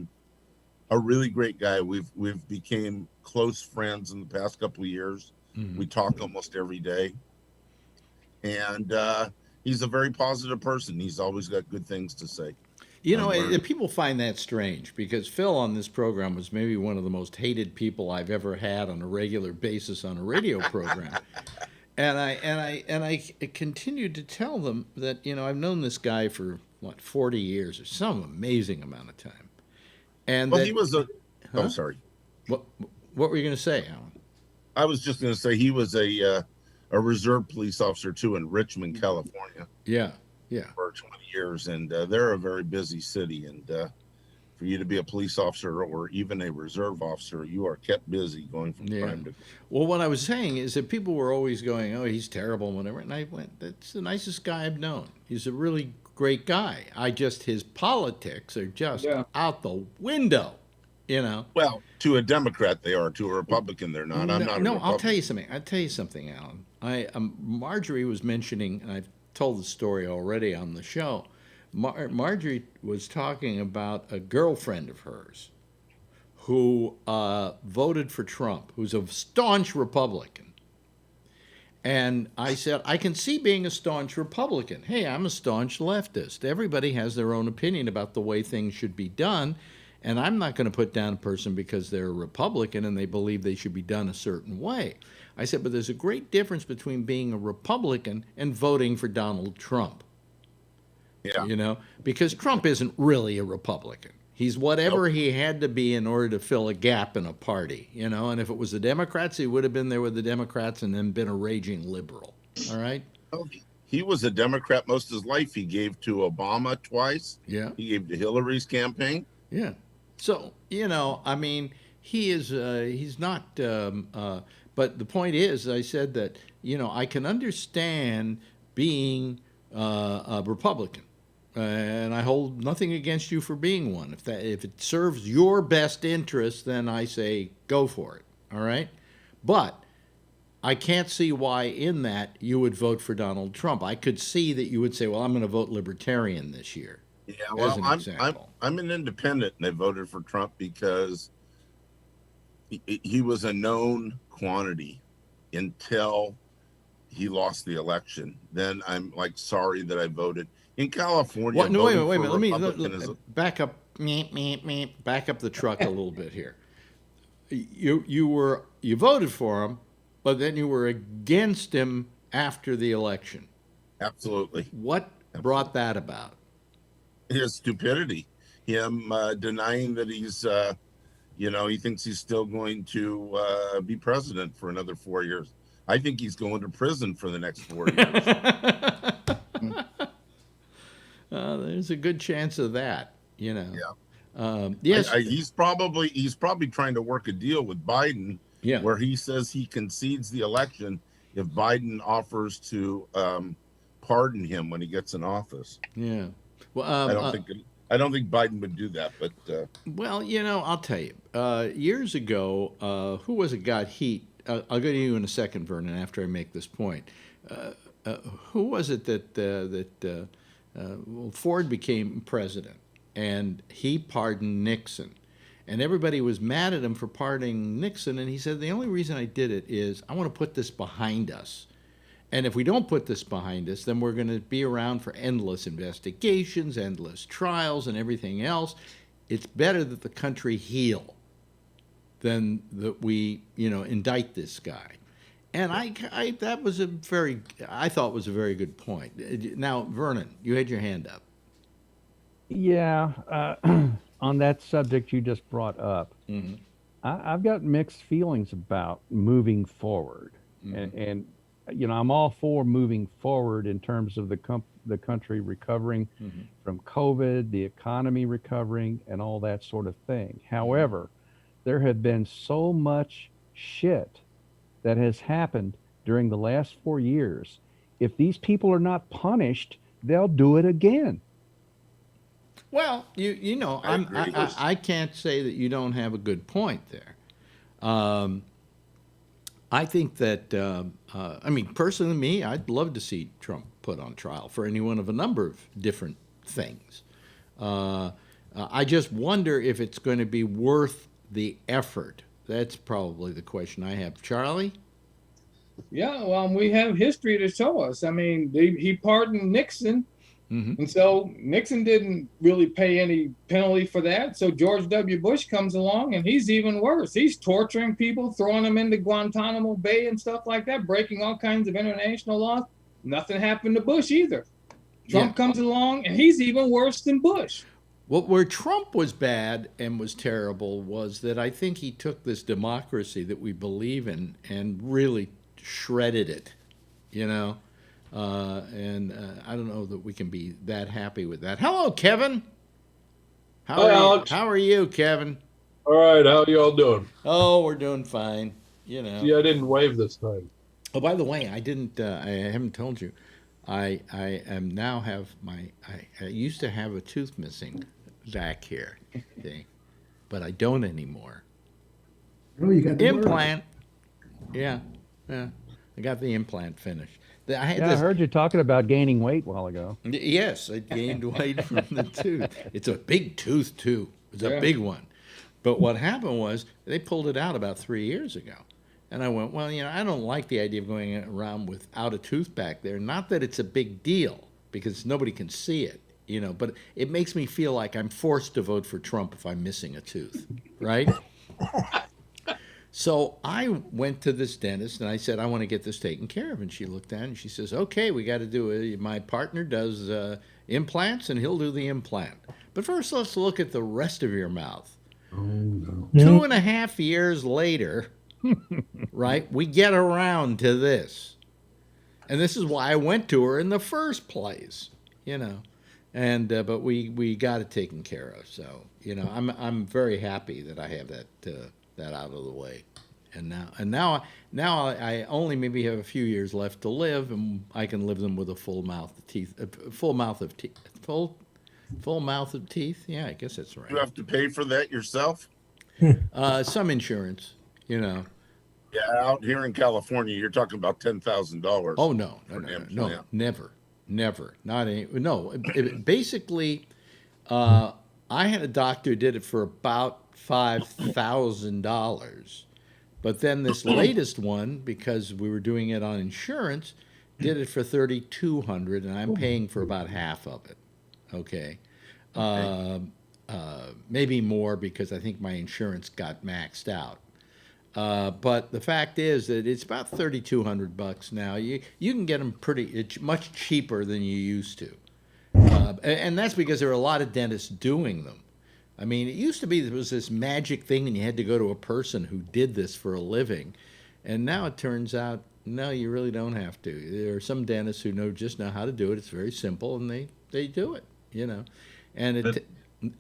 really great guy. We've became close friends in the past couple of years. Mm-hmm. We talk almost every day. And he's a very positive person. He's always got good things to say. People find that strange because Phil on this program was maybe one of the most hated people I've ever had on a regular basis on a radio program. And I continued to tell them that, I've known this guy for 40 years or some amazing amount of time. And he was I'm sorry. What were you going to say, Alan? I was just going to say he was a reserve police officer too in Richmond, California. Yeah. For 20 years, and they're a very busy city. And for you to be a police officer or even a reserve officer, you are kept busy going from time to. Well, what I was saying is that people were always going, "Oh, he's terrible," and whatever. And I went, "That's the nicest guy I've known. He's a really great guy. His politics are just out the window." Well, to a Democrat they are. To a Republican they're not. I'm not. No, I'll tell you something, Alan. Marjorie was mentioning, and I've told the story already on the show. Marjorie was talking about a girlfriend of hers who voted for Trump, who's a staunch Republican. And I said, I can see being a staunch Republican. Hey, I'm a staunch leftist. Everybody has their own opinion about the way things should be done. And I'm not going to put down a person because they're a Republican and they believe they should be done a certain way. I said, but there's a great difference between being a Republican and voting for Donald Trump. Yeah. Because Trump isn't really a Republican. He's whatever he had to be in order to fill a gap in a party, and if it was the Democrats, he would have been there with the Democrats and then been a raging liberal. All right? He was a Democrat most of his life. He gave to Obama twice. Yeah. He gave to Hillary's campaign. Yeah. So, he is, he's not, but the point is, I said that, I can understand being a Republican. And I hold nothing against you for being one. If it serves your best interest, then I say go for it. All right? But I can't see why in that you would vote for Donald Trump. I could see that you would say, well, I'm going to vote Libertarian this year. Yeah, well, as an example. I'm an independent, and I voted for Trump because he was a known quantity until he lost the election. Then I'm like sorry that I voted in California. What? No, wait a minute. Let me back up. Back up the truck a little bit here. You voted for him, but then you were against him after the election. Absolutely. What brought that about? His stupidity. Him denying that he's, he thinks he's still going to be president for another 4 years. I think he's going to prison for the next 4 years. There's a good chance of that, Yeah. Yes, he's probably trying to work a deal with Biden, where he says he concedes the election if Biden offers to pardon him when he gets in office. Yeah. Well, I don't think Biden would do that, but well, I'll tell you. Years ago, who was it got heat? I'll go to you in a second, Vernon, after I make this point. Who was it that Ford became president, and he pardoned Nixon, and everybody was mad at him for pardoning Nixon, and he said the only reason I did it is I want to put this behind us. And if we don't put this behind us, then we're going to be around for endless investigations, endless trials, and everything else. It's better that the country heal than that we, indict this guy. And I thought was a very good point. Now, Vernon, you had your hand up. Yeah, on that subject you just brought up, I've got mixed feelings about moving forward, and I'm all for moving forward in terms of the country recovering from COVID, the economy recovering, and all that sort of thing. However, there have been so much shit that has happened during the last 4 years. If these people are not punished, they'll do it again. Well, I can't say that you don't have a good point there. I think that, personally, me, I'd love to see Trump put on trial for any one of a number of different things. I just wonder if it's going to be worth the effort. That's probably the question I have. Charlie? Yeah, well, we have history to show us. I mean, he pardoned Nixon, and so Nixon didn't really pay any penalty for that. So George W. Bush comes along, and he's even worse. He's torturing people, throwing them into Guantanamo Bay and stuff like that, breaking all kinds of international laws. Nothing happened to Bush either. Trump comes along, and he's even worse than Bush. Well, where Trump was bad and was terrible was that I think he took this democracy that we believe in and really shredded it, and I don't know that we can be that happy with that. Hello, Kevin. Hi, Alex. How are you, Kevin? All right, how you all doing? Oh, we're doing fine. See, I didn't wave this time. Oh, by the way, I didn't. I haven't told you. I am now have I used to have a tooth missing back here, see, but I don't anymore. Oh, you got the implant. Yeah. I got the implant finished. I heard you talking about gaining weight a while ago. Yes, I gained weight from the tooth. It's a big tooth, too. It's a big one. But what happened was they pulled it out about 3 years ago. And I went, well, I don't like the idea of going around without a tooth back there. Not that it's a big deal, because nobody can see it, but it makes me feel like I'm forced to vote for Trump if I'm missing a tooth, right? So I went to this dentist and I said, I want to get this taken care of. And she looked at it and she says, okay, we got to do it. My partner does implants and he'll do the implant. But first, let's look at the rest of your mouth. Oh, no. 2.5 years later, right, we get around to this. And this is why I went to her in the first place, And but we got it taken care of. So, I'm very happy that I have that out of the way. And now I only maybe have a few years left to live, and I can live them with a full mouth of teeth. Full mouth of teeth. Yeah, I guess that's right. You have to pay for that yourself? Some insurance, you know. Yeah, out here in California, you're talking about $10,000. Oh no, never, not any. No, basically, I had a doctor who did it for about $5,000, but then this latest one, because we were doing it on insurance, did it for $3,200, and I'm paying for about half of it. Okay. Maybe more because I think my insurance got maxed out. But the fact is that it's about $3,200 now. You can get them much cheaper than you used to, and that's because there are a lot of dentists doing them. I mean, it used to be there was this magic thing, and you had to go to a person who did this for a living, and now it turns out no, you really don't have to. There are some dentists who know how to do it. It's very simple, and they do it, you know, and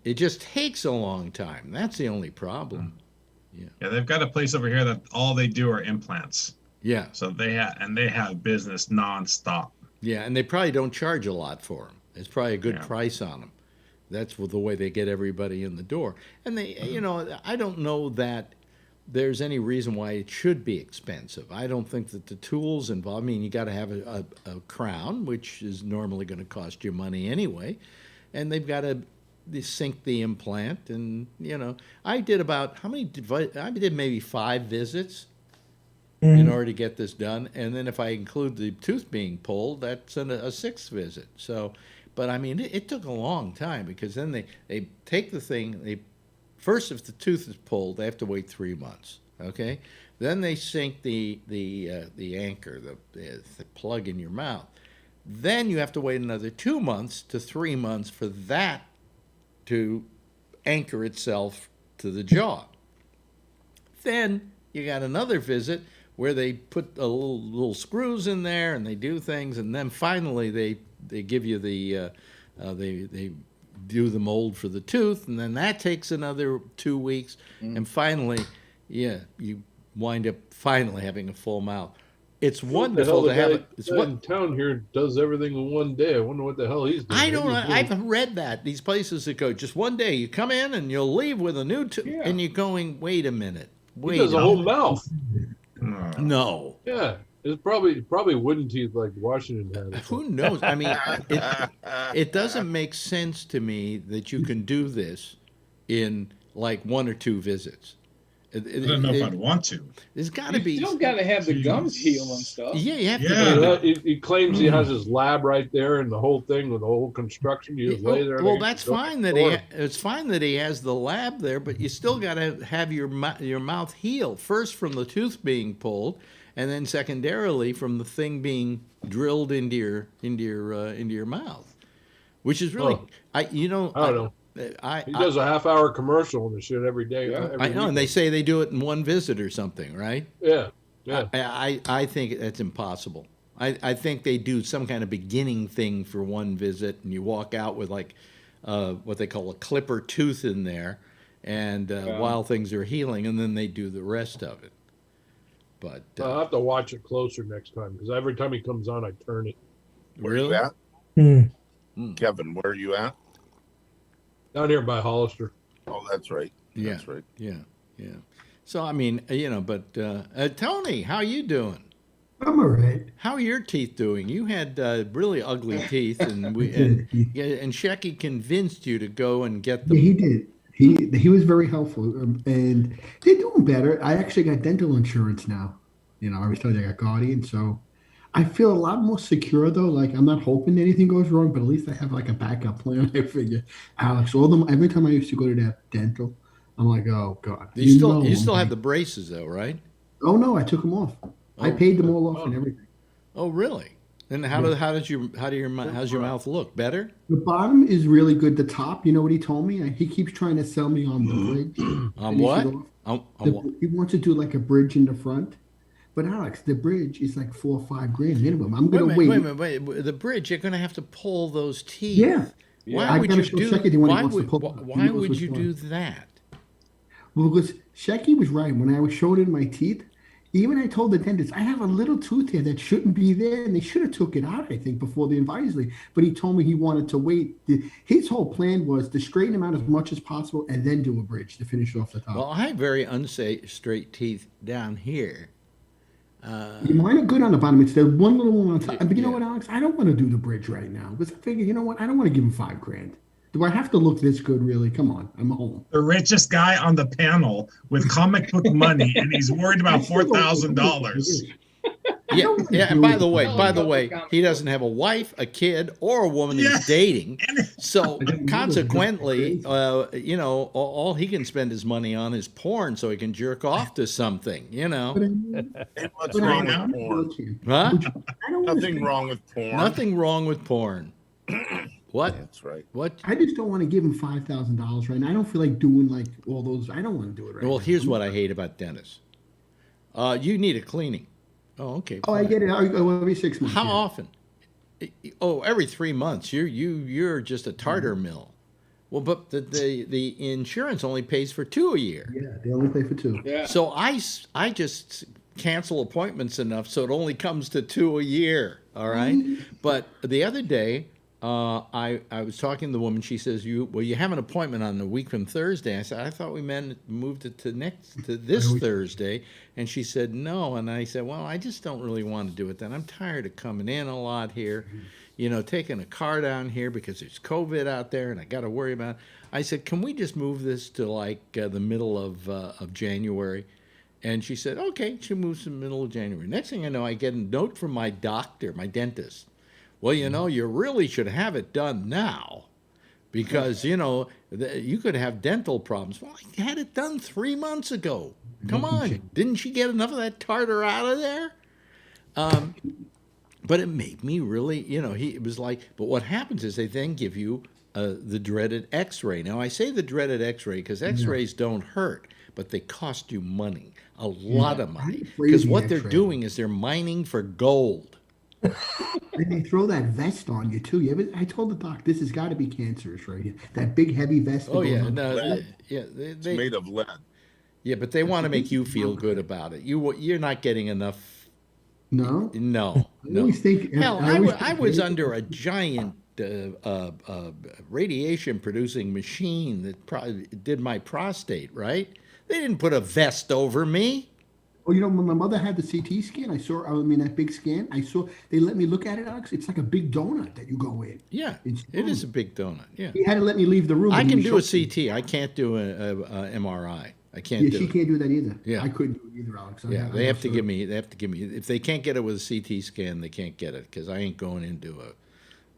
it just takes a long time. That's the only problem. Yeah, they've got a place over here that all they do are implants. Yeah. So they have business nonstop. Yeah, and they probably don't charge a lot for them. It's probably a good price on them. That's the way they get everybody in the door. And they, you know, I don't know that there's any reason why it should be expensive. I don't think that the tools involved. I mean, you got to have a crown, which is normally going to cost you money anyway, and they've got to sink the implant, and you know, I did maybe 5 visits in order to get this done, and then if I include the tooth being pulled, that's a 6th visit. So, but I mean, it took a long time because then they take the thing. First, if the tooth is pulled, they have to wait 3 months. Okay, then they sink the anchor, the plug in your mouth. Then you have to wait another 2 months to 3 months for that to anchor itself to the jaw. Then you got another visit where they put a little screws in there and they do things, and then finally they give you they do the mold for the tooth, and then that takes another 2 weeks, and finally, you wind up finally having a full mouth. It's wonderful to have it. It's in town here does everything in one day. I wonder what the hell he's doing. I don't know. I've read that. These places that go just one day, you come in and you'll leave with a new tooth, and you're going, wait a minute. He does a whole mouth. No. Yeah. It's probably wooden teeth like Washington had. Who knows? I mean, it doesn't make sense to me that you can do this in like 1 or 2 visits. I don't know if I'd want to. There's got to be. You still got to have the gums heal and stuff. Yeah, you have to. He claims he has his lab right there and the whole thing with the whole construction. You just lay there. Well, that's fine that it's fine that he has the lab there, but you still got to have your mouth heal first from the tooth being pulled, and then secondarily from the thing being drilled into your mouth, which is really I don't know. He does a half-hour commercial and shit every day. I know, and they say they do it in 1 visit or something, right? Yeah. I think that's impossible. I think they do some kind of beginning thing for 1 visit, and you walk out with like what they call a clipper tooth in there, and while things are healing, and then they do the rest of it. But I'll have to watch it closer next time because every time he comes on, I turn it. Where are you at? Kevin, where are you at? Down here by Hollister. Oh, that's right. Yeah. That's right. Yeah. So, I mean, but Tony, how you doing? I'm all right. How are your teeth doing? You had really ugly teeth, and and Shecky convinced you to go and get them. Yeah, he did. He was very helpful, and they're doing better. I actually got dental insurance now. You know, I was telling you I got Guardian, so I feel a lot more secure though. Like I'm not hoping anything goes wrong, but at least I have like a backup plan. I figure, Alex, every time I used to go to that dental, I'm like, oh god. You still have the braces though, right? Oh no, I took them off. I paid them all off and everything. Oh really? And how's your mouth look? Better? The bottom is really good. The top, you know what he told me? He keeps trying to sell me on the bridge. On what? He wants to do like a bridge in the front. But Alex, the bridge is like $4 or $5 grand minimum. I'm gonna wait. Wait a minute. The bridge, you're gonna have to pull those teeth. Yeah. Why would you do that? Well, because Shecky was right. When I was showing in my teeth, even I told the dentist, I have a little tooth here that shouldn't be there, and they should have took it out, I think, before the advisory. But he told me he wanted to wait. His whole plan was to straighten him out as much as possible and then do a bridge to finish off the top. Well, I have very straight teeth down here. Mine are good on the bottom. It's the one little one on top. But you know what, Alex? I don't want to do the bridge right now because I figure, you know what? I don't want to give him $5,000. Do I have to look this good, really? Come on, I'm home. The richest guy on the panel with comic book money, and he's worried about $4,000. Yeah. And by the way, he doesn't have a wife, a kid, or a woman he's dating. So consequently, all he can spend his money on is porn, so he can jerk off to something. What's wrong with porn? Huh? Nothing wrong with porn. Nothing wrong with porn. What? That's right. What? I just don't want to give him $5,000 right now. I don't feel like doing like all those. I don't want to do it right now. Well, here's what I hate about dentists. You need a cleaning. Oh, okay. Oh, I get it. Every 6 months. How often? Oh, every 3 months. You're just a tartar mill. Well, but the insurance only pays for 2 a year. Yeah, they only pay for 2. Yeah. So I just cancel appointments enough so it only comes to 2 a year. All right. But the other day, I was talking to the woman. She says, you have an appointment on a week from Thursday. I said, I thought we moved it to this Thursday. And she said, no. And I said, well, I just don't really want to do it then. I'm tired of coming in a lot here, taking a car down here because there's COVID out there and I got to worry about it. I said, can we just move this to like the middle of January? And she said, okay. She moves to the middle of January. Next thing I know, I get a note from my doctor, my dentist. Well, you really should have it done now because, you could have dental problems. Well, I had it done 3 months ago. Come on. Didn't she get enough of that tartar out of there? But it made me really, it was like, but what happens is they then give you the dreaded X-ray. Now, I say the dreaded X-ray because X-rays don't hurt, but they cost you money, a lot of money. Because what they're doing is they're mining for gold. And they throw that vest on you too. I told the doc this has got to be cancerous right here. That big heavy vest. Oh yeah, it's made of lead. Yeah, but they want to make you feel good about it. You're not getting enough. No. No. I always think. Hell, I was under a giant radiation-producing machine that probably did my prostate. Right? They didn't put a vest over me. Oh, when my mother had the CT scan, that big scan, they let me look at it, Alex. It's like a big donut that you go in. Yeah, it is a big donut. Yeah. He had to let me leave the room. I can do a CT. I can't do a MRI. I can't do it. She can't do that either. Yeah. I couldn't do it either, Alex. They have to give me, if they can't get it with a CT scan, they can't get it because I ain't going into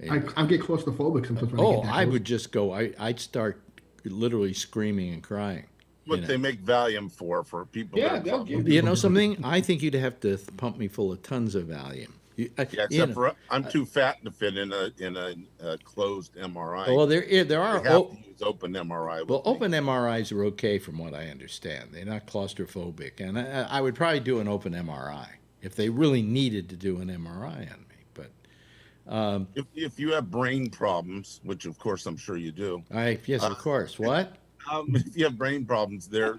I get claustrophobic sometimes when I get that I would just go, I'd start literally screaming and crying. What they make Valium for people. Yeah, that you know something? I think you'd have to pump me full of tons of Valium. Except for I'm too fat to fit in a closed MRI. Well, there are. You have to use open MRI. Well, open MRIs are okay from what I understand. They're not claustrophobic, and I would probably do an open MRI if they really needed to do an MRI on me. But if you have brain problems, which of course I'm sure you do. Yes, of course. What? If you have brain problems, they're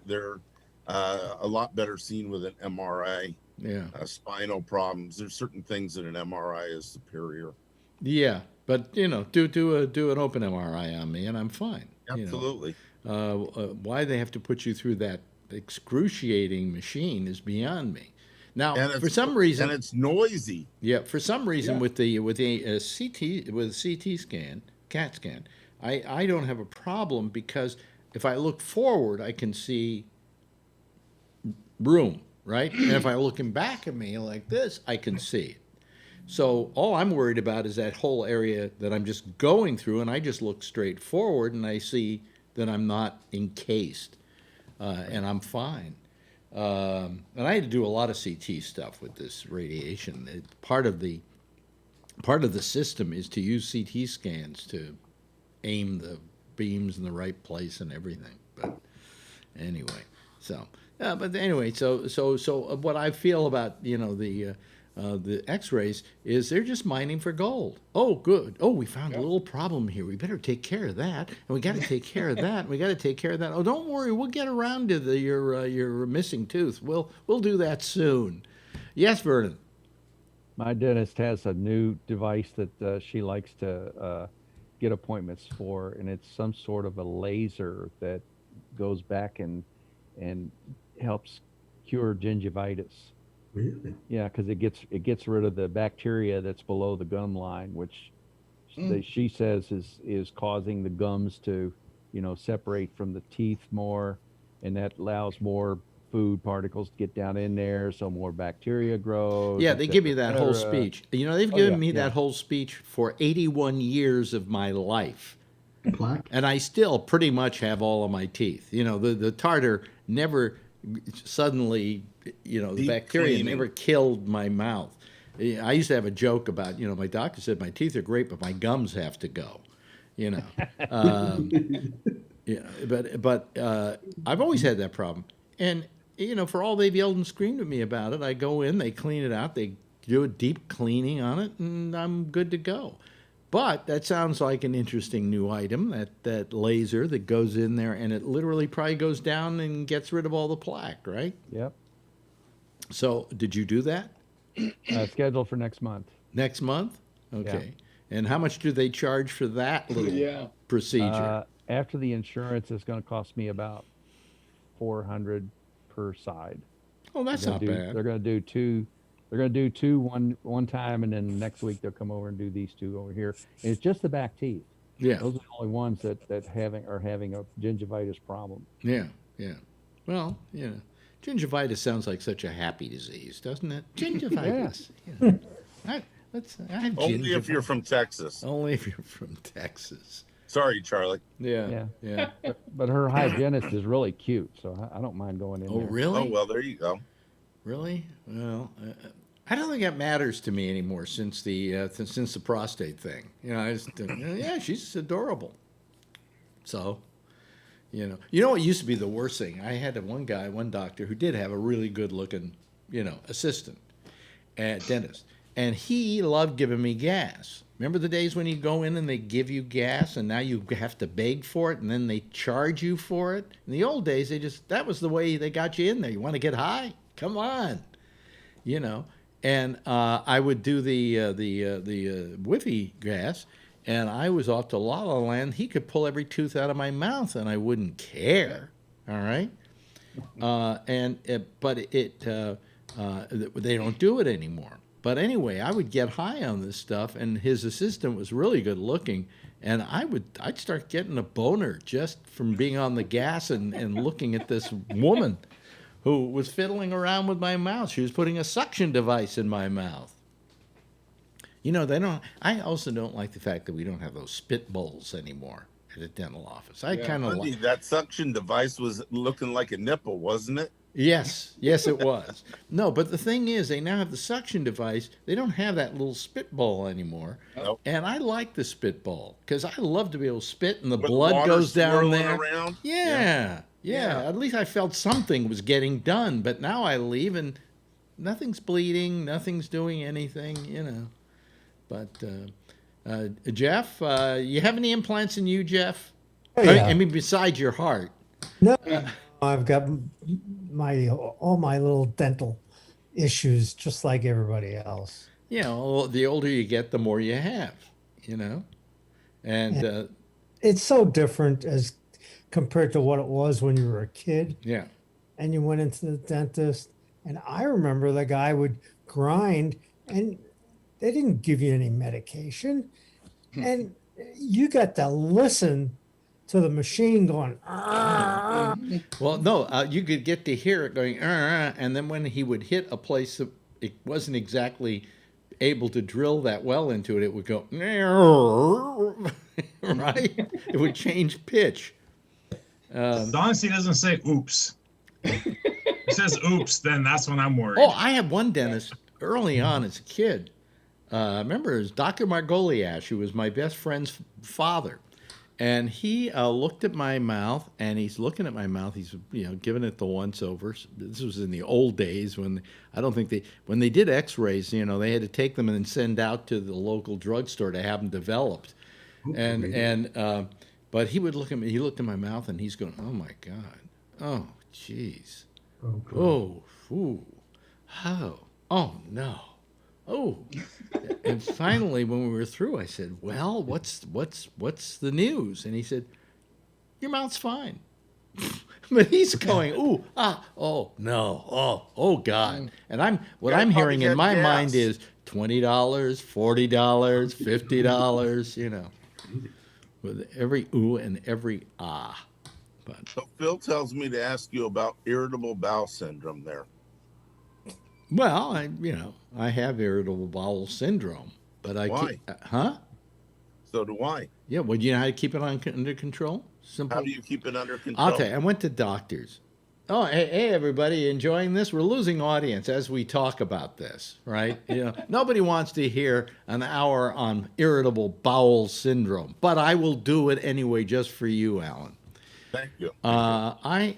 a lot better seen with an MRI. Yeah. Spinal problems. There's certain things that an MRI is superior. Yeah, but do an open MRI on me, and I'm fine. Absolutely. Why they have to put you through that excruciating machine is beyond me. Now, for some reason, and it's noisy. Yeah, for some reason, with a CT scan, CAT scan, I don't have a problem because if I look forward, I can see room, right? And if I look back at me like this, I can see it. So all I'm worried about is that whole area that I'm just going through, and I just look straight forward, and I see that I'm not encased, and I'm fine. And I had to do a lot of CT stuff with this radiation. Part of the system is to use CT scans to aim the beams in the right place and everything. But anyway, so what I feel about the the X-rays is they're just mining for gold. Oh, good. Oh, we found a little problem here. We better take care of that, and we got to take care of that. And we got to take care of that. Oh, don't worry, we'll get around to your missing tooth. We'll do that soon. Yes, Vernon. My dentist has a new device that she likes to get appointments for, and it's some sort of a laser that goes back and helps cure gingivitis. Really? Yeah, because it gets rid of the bacteria that's below the gum line, which she says is causing the gums to, separate from the teeth more, and that allows more food particles to get down in there, so more bacteria grows. Yeah, they give you that whole speech. They've given me that whole speech for 81 years of my life. Plaque? And I still pretty much have all of my teeth. The tartar never suddenly, the bacteria cleaning. never killed my mouth. I used to have a joke about, my doctor said my teeth are great, but my gums have to go, but I've always had that problem. And, for all they've yelled and screamed at me about it, I go in, they clean it out, they do a deep cleaning on it, and I'm good to go. But that sounds like an interesting new item, that laser that goes in there, and it literally probably goes down and gets rid of all the plaque, right? Yep. So, did you do that? Scheduled for next month. Next month? Okay. Yeah. And how much do they charge for that little procedure? After the insurance, it's going to cost me about $400 per side. Oh, that's not bad. They're going to do two. They're going to do two one time, and then next week they'll come over and do these two over here. And it's just the back teeth. Yeah. Those are the only ones that are having a gingivitis problem. Yeah, yeah. Well, gingivitis sounds like such a happy disease, doesn't it? Gingivitis. I have Only if you're from Texas. Only if you're from Texas. Sorry, Charlie. Yeah. But her hygienist is really cute, so I don't mind going in there. Oh, really? Oh, well, there you go. Really? Well, I don't think that matters to me anymore since the prostate thing. I just she's adorable. So, what used to be the worst thing? I had one doctor who did have a really good looking, assistant at dentist, and he loved giving me gas. Remember the days when you go in and they give you gas, and now you have to beg for it, and then they charge you for it? In the old days, that was the way they got you in there. You want to get high? Come on, And I would do the whiffy gas, and I was off to La La Land. He could pull every tooth out of my mouth, and I wouldn't care. All right, but they don't do it anymore. But anyway, I would get high on this stuff, and his assistant was really good looking, and I'd start getting a boner just from being on the gas and looking at this woman who was fiddling around with my mouth. She was putting a suction device in my mouth. I also don't like the fact that we don't have those spit bowls anymore at a dental office. I kind of like that suction device was looking like a nipple, wasn't it? Yes, it was. No, but the thing is, they now have the suction device. They don't have that little spit bowl anymore. Nope. And I like the spit bowl because I love to be able to spit and the With blood water goes down swirling there. around? Yeah. At least I felt something was getting done. But now I leave and nothing's bleeding, nothing's doing anything, But Jeff, you have any implants in you, Jeff? Oh, yeah. I mean, besides your heart. No, I've got all my little dental issues, just like everybody else. Well, the older you get, the more you have, And it's so different as compared to what it was when you were a kid. Yeah. And you went into the dentist, and I remember the guy would grind, and they didn't give you any medication, and you got to listen to the machine going. Well, no, you could get to hear it going, and then when he would hit a place that it wasn't exactly able to drill that well into it, it would go, right? It would change pitch. As long as he doesn't say oops. If he says oops, then that's when I'm worried. Oh, I had one dentist early on as a kid. I remember it was Dr. Margoliash, who was my best friend's father. And he looked at my mouth, and he's looking at my mouth. He's, giving it the once over. This was in the old days when when they did X-rays, they had to take them and then send out to the local drugstore to have them developed. But he would look at me. He looked at my mouth, and he's going, "Oh my God, oh jeez, oh, ooh, how, oh no." Oh, and finally, when we were through, I said, "Well, what's the news?" And he said, "Your mouth's fine." But he's going, "Ooh, oh no, oh God!" And I'm hearing in my mind is $20, $40, $50, with every ooh and every ah. But so Phil tells me to ask you about irritable bowel syndrome there. Well, I have irritable bowel syndrome, but Why? Huh? So do I. Yeah, well, do you know how to keep it under control? Simple. How do you keep it under control? I'll tell you, I went to doctors. Oh, hey, everybody, enjoying this? We're losing audience as we talk about this, right? Nobody wants to hear an hour on irritable bowel syndrome, but I will do it anyway just for you, Alan. Thank you. I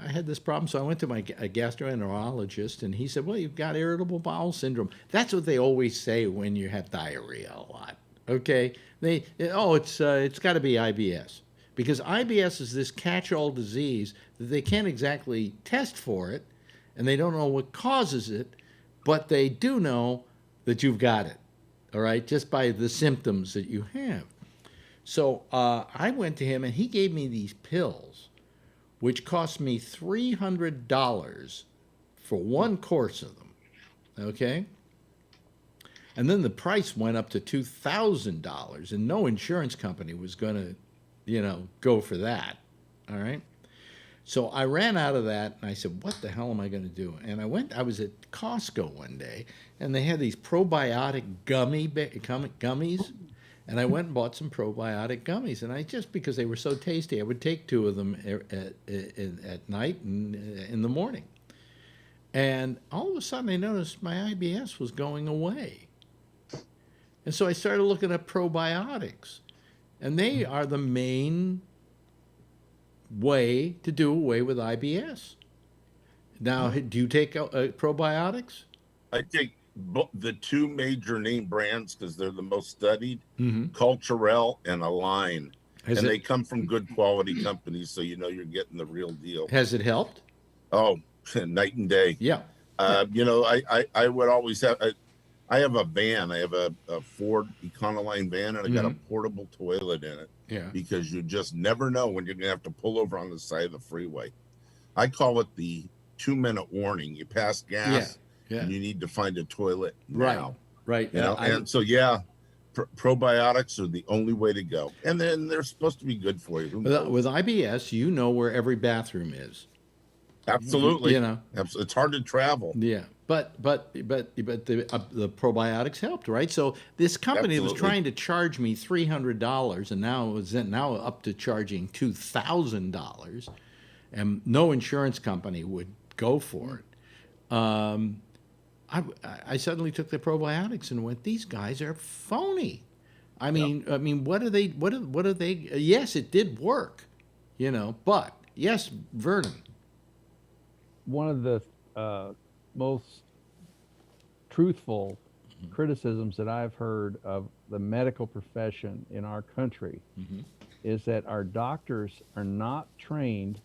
had this problem, so I went to my gastroenterologist, and he said, "Well, you've got irritable bowel syndrome." That's what they always say when you have diarrhea a lot. Okay, it's got to be IBS, because IBS is this catch-all disease that they can't exactly test for it, and they don't know what causes it, but they do know that you've got it. All right, just by the symptoms that you have. So I went to him, and he gave me these pills, which cost me $300 for one course of them, okay? And then the price went up to $2,000, and no insurance company was going to, go for that, all right? So I ran out of that, and I said, what the hell am I going to do? And I was at Costco one day, and they had these probiotic gummies. And I went and bought some probiotic gummies, and because they were so tasty, I would take 2 of them at night and in the morning. And all of a sudden, I noticed my IBS was going away. And so I started looking at probiotics, and they are the main way to do away with IBS. Now, do you take probiotics? I take the 2 major name brands because they're the most studied, Mm-hmm. Culturelle and Align. They come from good quality companies, so you're getting the real deal. Has it helped? Oh, night and day. Yeah. I would always have, I have a van. I have a Ford Econoline van, and I got a portable toilet in it. Yeah. Because you just never know when you're going to have to pull over on the side of the freeway. I call it the 2-minute warning. You pass gas. Yeah. And you need to find a toilet now. Right. Probiotics are the only way to go. And then they're supposed to be good for you. With IBS, you know where every bathroom is. Absolutely. It's hard to travel. Yeah. But the probiotics helped, right? So this company was trying to charge me $300, and now up to charging $2,000, and no insurance company would go for it. I suddenly took the probiotics and went, these guys are phony. I mean, what are they? What are they? Yes, it did work, But yes, Vernon. One of the most truthful criticisms that I've heard of the medical profession in our country is that our doctors are not trained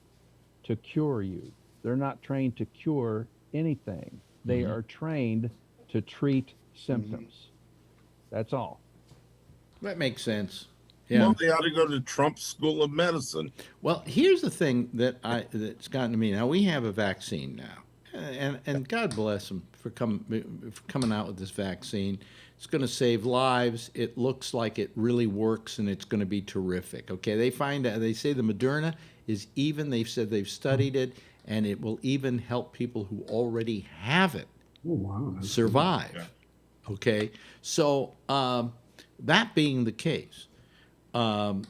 to cure you. They're not trained to cure anything. They are trained to treat symptoms. That's all. That makes sense. Yeah. Well, they ought to go to Trump's School of Medicine. Well, here's the thing that's gotten to me. Now, we have a vaccine now, and God bless them for coming out with this vaccine. It's going to save lives. It looks like it really works, and it's going to be terrific. Okay, they say the Moderna is even. They've said they've studied it, and it will even help people who already have it survive. Yeah. Okay, so that being the case, I'm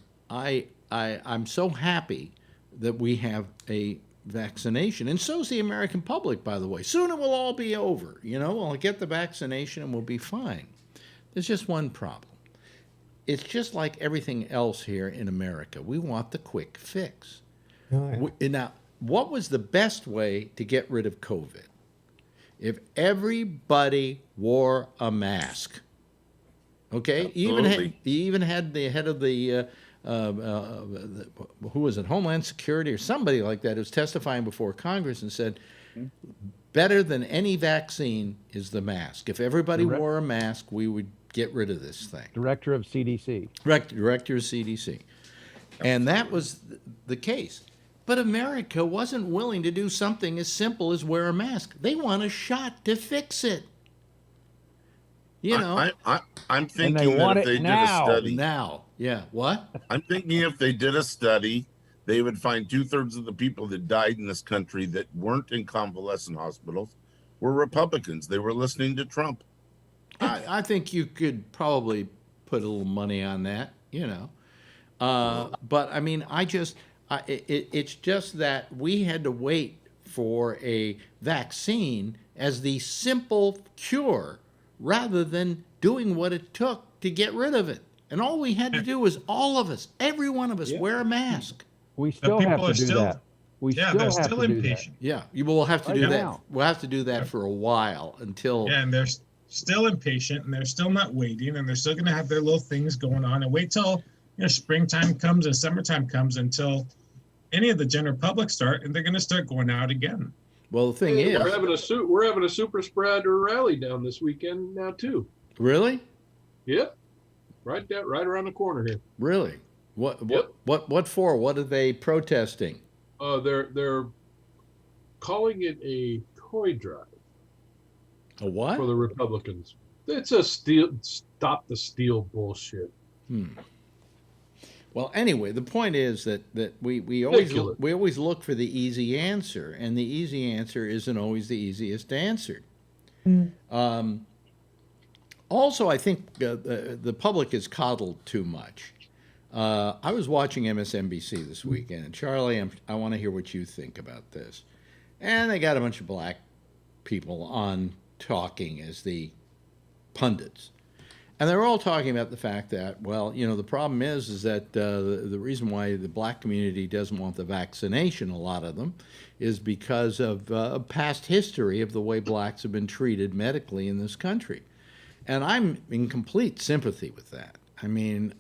so happy that we have a vaccination, and so's the American public, by the way. Soon it will all be over. We'll get the vaccination and we'll be fine. There's just one problem. it's just like everything else here in America. We want the quick fix. Oh, yeah. Now, what was the best way to get rid of COVID? If everybody wore a mask. Okay, you even had the head of the who was it, Homeland Security or somebody like that, who's testifying before Congress and said, better than any vaccine is the mask. If everybody wore a mask, we would get rid of this thing. Director of CDC. Director of CDC. And that was the case. But America wasn't willing to do something as simple as wear a mask. They want a shot to fix it. You know, I'm thinking that if they did a study now, yeah, what? I'm thinking if they did a study, they would find 2/3 of the people that died in this country that weren't in convalescent hospitals were Republicans. They were listening to Trump. I think you could probably put a little money on that, you know. But I mean, it's just that we had to wait for a vaccine as the simple cure rather than doing what it took to get rid of it. And all we had to do was all of us, every one of us, wear a mask. We still have to do that. We Yeah, still they're have still to do impatient. Yeah, we'll have to Right do now. that. We'll have to do that for a while until. Yeah, and they're still impatient, and they're still not waiting, and they're still going to have their little things going on, and wait till springtime comes and summertime comes until any of the general public start, and they're going to start going out again. Well, the thing is, we're having a super spreader rally down this weekend now too. Really? Yep, right around the corner here. Really? What for? What are they protesting? They're calling it a toy drive. A what? For the Republicans. It's a stop the steal bullshit. Well, anyway, the point is that we always look for the easy answer, and the easy answer isn't always the easiest answer. Also, I think the public is coddled too much. I was watching MSNBC this weekend, and Charlie, I want to hear what you think about this. And they got a bunch of black people on talking as the pundits. And they were all talking about the fact that, well, the problem is that the reason why the black community doesn't want the vaccination, a lot of them, is because of past history of the way blacks have been treated medically in this country. And I'm in complete sympathy with that. I mean,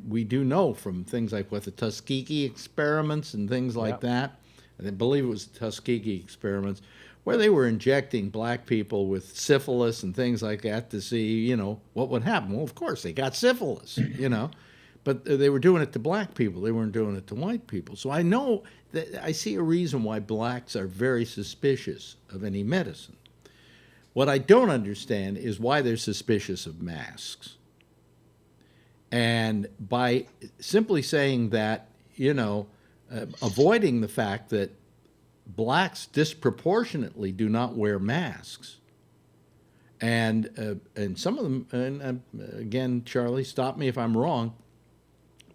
we do know from things like the Tuskegee experiments and things like that, I believe it was the Tuskegee experiments, where they were injecting black people with syphilis and things like that to see, what would happen. Well, of course, they got syphilis, but they were doing it to black people. They weren't doing it to white people. So I know that I see a reason why blacks are very suspicious of any medicine. What I don't understand is why they're suspicious of masks. And by simply saying that, avoiding the fact that blacks disproportionately do not wear masks. And some of them, and again, Charlie, stop me if I'm wrong,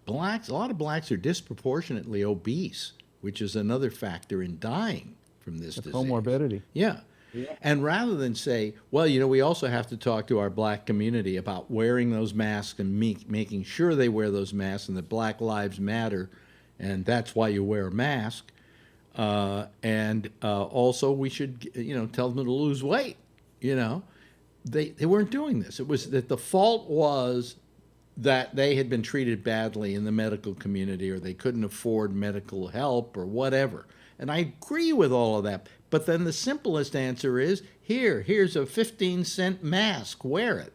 a lot of blacks are disproportionately obese, which is another factor in dying from this disease. Comorbidity. Yeah. And rather than say, well, we also have to talk to our black community about wearing those masks and making sure they wear those masks and that Black Lives Matter, and that's why you wear a mask. And also we should, tell them to lose weight. They weren't doing this. It was that the fault was that they had been treated badly in the medical community, or they couldn't afford medical help or whatever. And I agree with all of that. But then the simplest answer is, here's a 15-cent mask, wear it,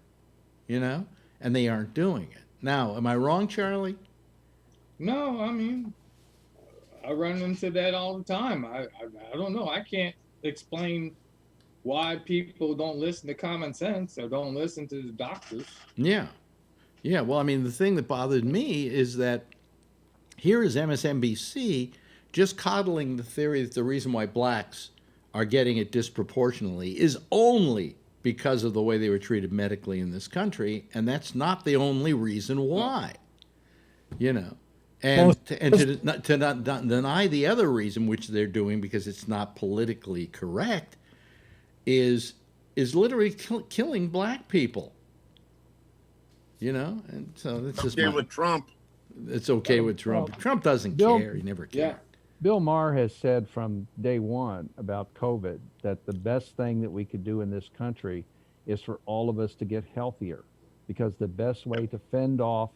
and they aren't doing it. Now, am I wrong, Charlie? No, I mean, I run into that all the time. I don't know. I can't explain why people don't listen to common sense or don't listen to the doctors. Yeah. Yeah, well, I mean, the thing that bothered me is that here is MSNBC just coddling the theory that the reason why blacks are getting it disproportionately is only because of the way they were treated medically in this country, and that's not the only reason why. And to not deny the other reason, which they're doing because it's not politically correct, is literally killing black people. you know. And so that's just Okay with Trump. It's okay with Trump. Well, Trump doesn't Bill- care. He never cared. Yeah. Bill Maher has said from day one about COVID that the best thing that we could do in this country is for all of us to get healthier, because the best way to fend off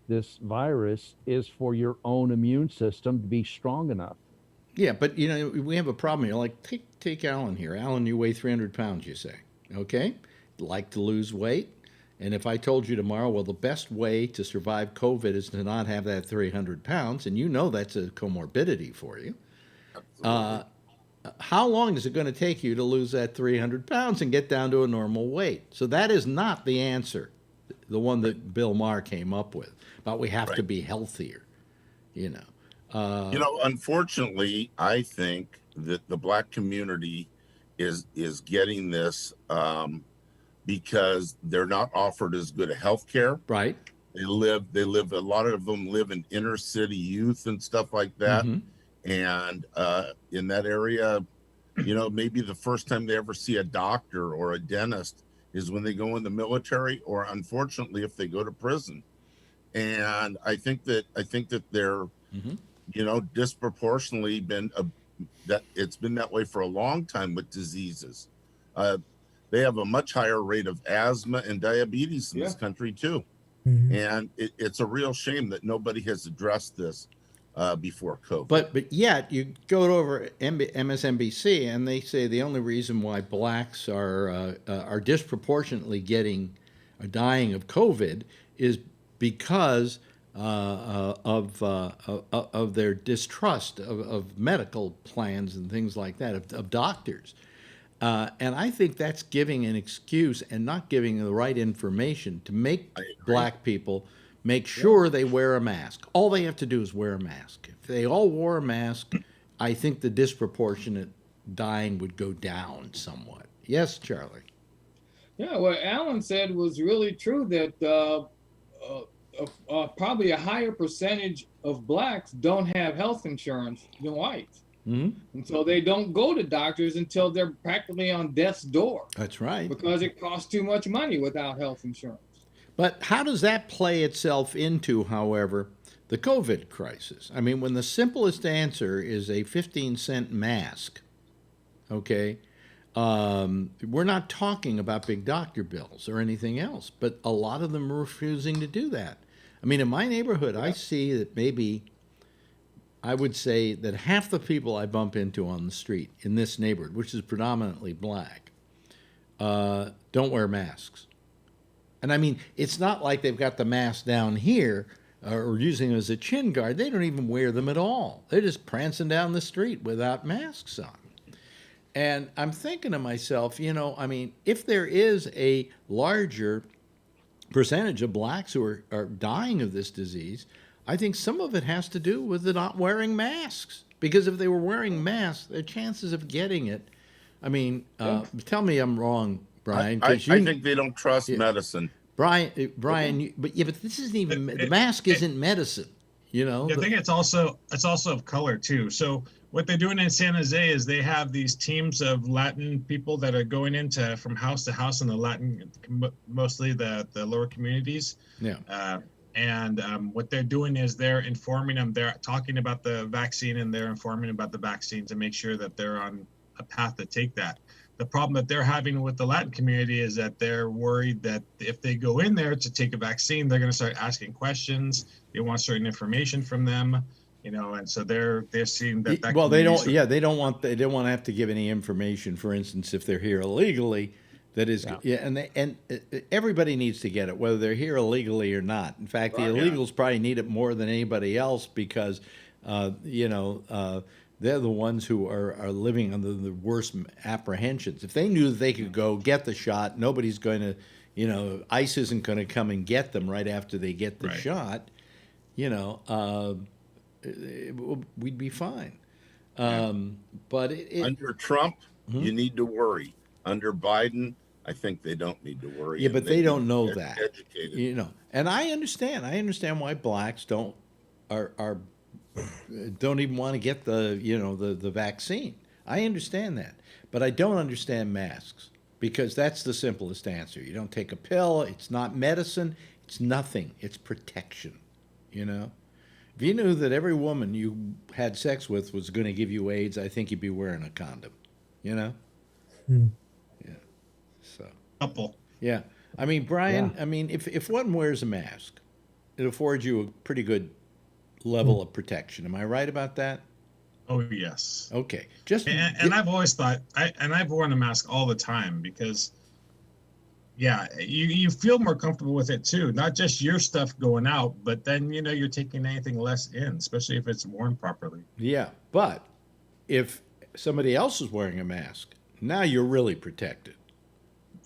this virus is for your own immune system to be strong enough. Yeah, but you know, we have a problem here. Like, take Alan here. Alan, you weigh 300 pounds, you say. Okay? Like to lose weight. And if I told you tomorrow, well, the best way to survive COVID is to not have that 300 pounds, and you know that's a comorbidity for you, how long is it going to take you to lose that 300 pounds and get down to a normal weight? So that is not the answer, the one that Bill Maher came up with, about we have to be healthier, you know. Unfortunately, I think that the black community is getting this because they're not offered as good a health care. Right. They live, a lot of them live in inner city youth and stuff like that. And in that area, you know, maybe the first time they ever see a doctor or a dentist is when they go in the military, or unfortunately, if they go to prison. And I think that they're, you know, disproportionately been that it's been that way for a long time with diseases. They have a much higher rate of asthma and diabetes in this country too. And it's a real shame that nobody has addressed this before COVID. But yet you go over MSNBC and they say the only reason why blacks are disproportionately dying of COVID is because of their distrust of medical plans and things like that, of doctors. And I think that's giving an excuse and not giving the right information to make black people make sure they wear a mask. All they have to do is wear a mask. If they all wore a mask, I think the disproportionate dying would go down somewhat. Yes, Charlie? Yeah, what Alan said was really true, that probably a higher percentage of blacks don't have health insurance than whites. And so they don't go to doctors until they're practically on death's door. That's right. Because it costs too much money without health insurance. But how does that play itself into, however, the COVID crisis? I mean, when the simplest answer is a 15-cent mask, okay, we're not talking about big doctor bills or anything else, but a lot of them are refusing to do that. I mean, in my neighborhood, I see that maybe I would say that half the people I bump into on the street in this neighborhood, which is predominantly black, don't wear masks. And I mean, it's not like they've got the mask down here or using it as a chin guard. They don't even wear them at all. They're just prancing down the street without masks on. And I'm thinking to myself, you know, I mean, if there is a larger percentage of blacks who are dying of this disease, I think some of it has to do with the not wearing masks. Because if they were wearing masks, their chances of getting it, I mean, tell me I'm wrong, Brian. I think they don't trust medicine. Brian, but this isn't even, the mask isn't medicine, you know? Yeah, I think it's also of color too. So what they're doing in San Jose is they have these teams of Latin people that are going into from house to house in the Latin, mostly the lower communities. Yeah. And what they're doing is they're informing them. They're talking about the vaccine and they're informing about the vaccine to make sure that they're on a path to take that. The problem that they're having with the Latin community is that they're worried that if they go in there to take a vaccine, they're going to start asking questions. They want certain information from them, you know, and so they're seeing that. Well, they don't. Yeah, they don't want to have to give any information. For instance, if they're here illegally, that is. Yeah, and everybody needs to get it, whether they're here illegally or not. In fact, the illegals probably need it more than anybody else because, you know. They're the ones who are living under the worst apprehensions. If they knew that they could go get the shot, nobody's going to, you know, ICE isn't going to come and get them right after they get the shot, you know, we'd be fine. But under Trump, you need to worry. Under Biden, I think they don't need to worry. Yeah, but they don't know that. Educated. You know, and I understand why blacks don't even want to get the vaccine. I understand that, but I don't understand masks because that's the simplest answer. You don't take a pill. It's not medicine. It's nothing. It's protection, you know? If you knew that every woman you had sex with was going to give you AIDS, I think you'd be wearing a condom, you know? Yeah. So. Couple. Yeah. I mean, Brian, I mean, if one wears a mask, it affords you a pretty good level of protection. Am I right about that? Oh, yes. Okay. And I've always thought, I've worn a mask all the time because, yeah, you feel more comfortable with it too. Not just your stuff going out, but then, you know, you're taking anything less in, especially if it's worn properly. Yeah. But if somebody else is wearing a mask, now you're really protected.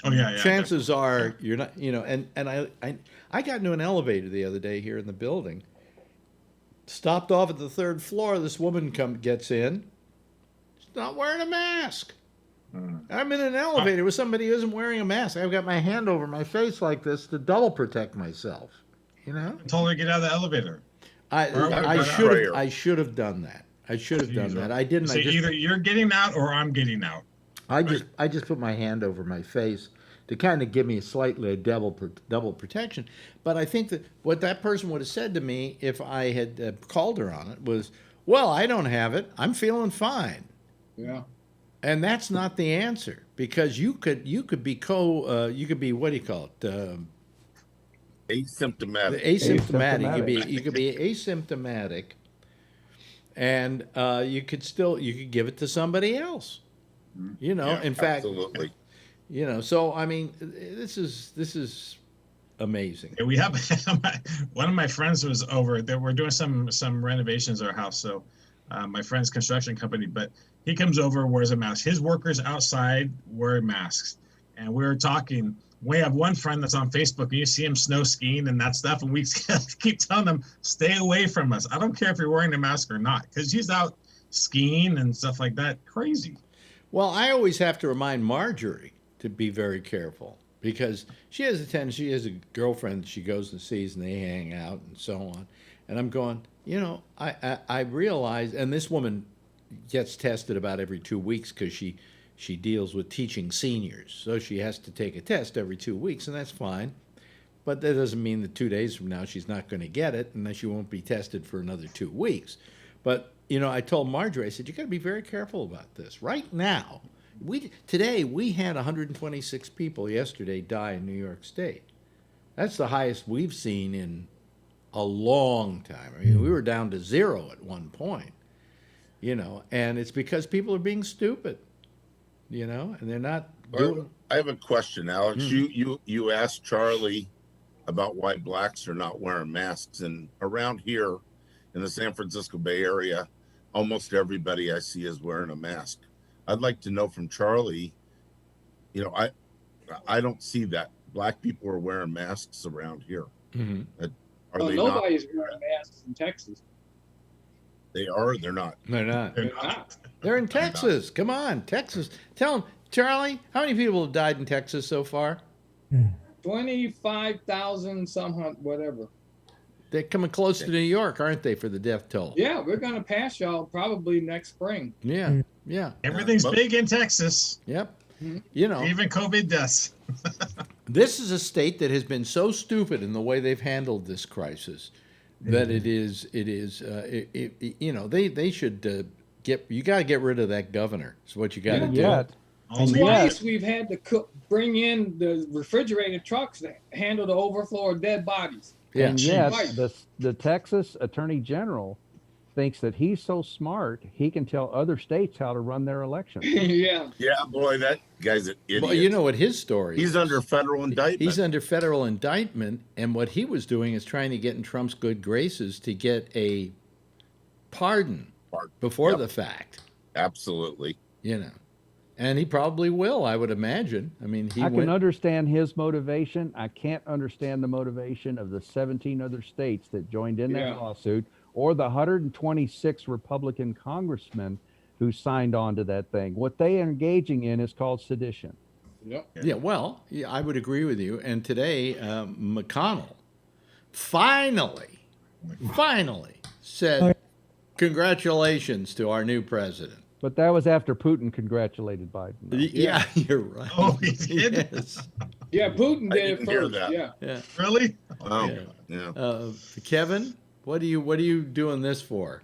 Oh, yeah. Chances are you're not, you know, and I got into an elevator the other day here in the building. Stopped off at the 3rd floor. This woman gets in. She's not wearing a mask. I'm in an elevator with somebody who isn't wearing a mask. I've got my hand over my face like this to double protect myself. You know? I told her to get out of the elevator. I should have done that. I should have done that. I didn't. So either you're getting out or I'm getting out. I just put my hand over my face to kind of give me slightly a double protection. But I think that what that person would have said to me if I had called her on it was, well, I don't have it. I'm feeling fine. Yeah. And that's not the answer, because you could be you could be, what do you call it? Asymptomatic. You could be asymptomatic, and you could give it to somebody else. You know, in fact, absolutely. You know, so I mean, this is amazing. Yeah, we have one of my friends was over there. We're doing some renovations at our house, so my friend's construction company, but he comes over, wears a mask. His workers outside wear masks, and we were talking. We have one friend that's on Facebook, and you see him snow skiing and that stuff, and we keep telling them, stay away from us. I don't care if you're wearing a mask or not, because he's out skiing and stuff like that. Crazy. Well, I always have to remind Marjorie to be very careful, because she has a girlfriend that she goes and sees, and they hang out and so on. And I'm going, you know, I realize, and this woman gets tested about every 2 weeks because she deals with teaching seniors. So she has to take a test every 2 weeks, and that's fine. But that doesn't mean that 2 days from now she's not going to get it, and that she won't be tested for another 2 weeks. But, you know, I told Marjorie, I said, you got to be very careful about this. Right now, today we had 126 people yesterday die in New York State. That's the highest we've seen in a long time. I mean, we were down to 0 at one point, you know, and it's because people are being stupid, you know, and they're not doing. I have a question, Alex. You asked Charlie about why blacks are not wearing masks, and around here in the San Francisco Bay Area, almost everybody I see is wearing a mask. I'd like to know from Charlie, you know, I don't see that. Black people are wearing masks around here. Mm-hmm. Nobody's wearing masks in Texas. They are. They're not. They're not. They're not. They're in Texas. Come on, Texas. Tell them, Charlie, how many people have died in Texas so far? 25,000 whatever. They're coming close to New York, aren't they, for the death toll? Yeah, we're going to pass y'all probably next spring. Yeah, yeah. Everything's big in Texas. Yep. You know, even COVID does. This is a state that has been so stupid in the way they've handled this crisis that you know, they should you got to get rid of that governor. Is what you got to do. Twice we've had to bring in the refrigerated trucks that handle the overflow of dead bodies. Yeah. And yet, the Texas Attorney General thinks that he's so smart he can tell other states how to run their elections. Yeah, boy, that guy's an idiot. Well, you know what his story is. He's under federal indictment. He's under federal indictment, and what he was doing is trying to get in Trump's good graces to get a pardon before the fact. Absolutely. You know. And he probably will, I would imagine. I mean, I can understand his motivation. I can't understand the motivation of the 17 other states that joined in that lawsuit, or the 126 Republican congressmen who signed on to that thing. What they are engaging in is called sedition. Yep. Yeah, well, I would agree with you. And today, McConnell finally said, congratulations to our new president. But that was after Putin congratulated Biden. Yeah, you're right. Oh, he did? Yes. Yeah, Putin did it first. Yeah. Really? Oh, yeah. Kevin, what are you doing this for?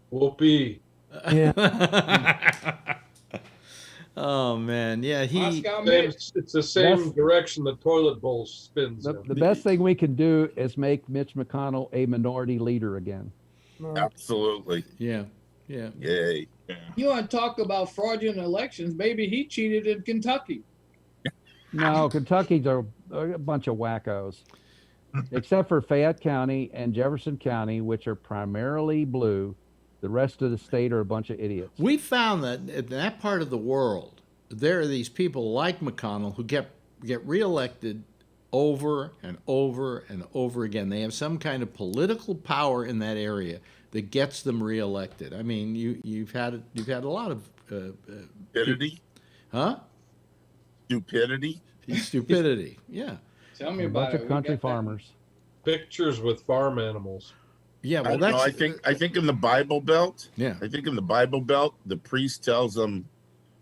Whoopee. Oh man, yeah. It's the same direction the toilet bowl spins. The best thing we can do is make Mitch McConnell a minority leader again. Absolutely. Yeah. Yeah. Yay. You want to talk about fraudulent elections? Maybe he cheated in Kentucky. No, Kentucky's a bunch of wackos, except for Fayette County and Jefferson County, which are primarily blue. The rest of the state are a bunch of idiots. We found that in that part of the world, there are these people like McConnell who get reelected over and over and over again. They have some kind of political power in that area that gets them reelected. I mean, you've had a lot of stupidity, huh? Stupidity. Yeah. Tell me a about bunch of country farmers. Pictures with farm animals. Yeah, well, I think in the Bible Belt. Yeah. I think in the Bible Belt, the priest tells them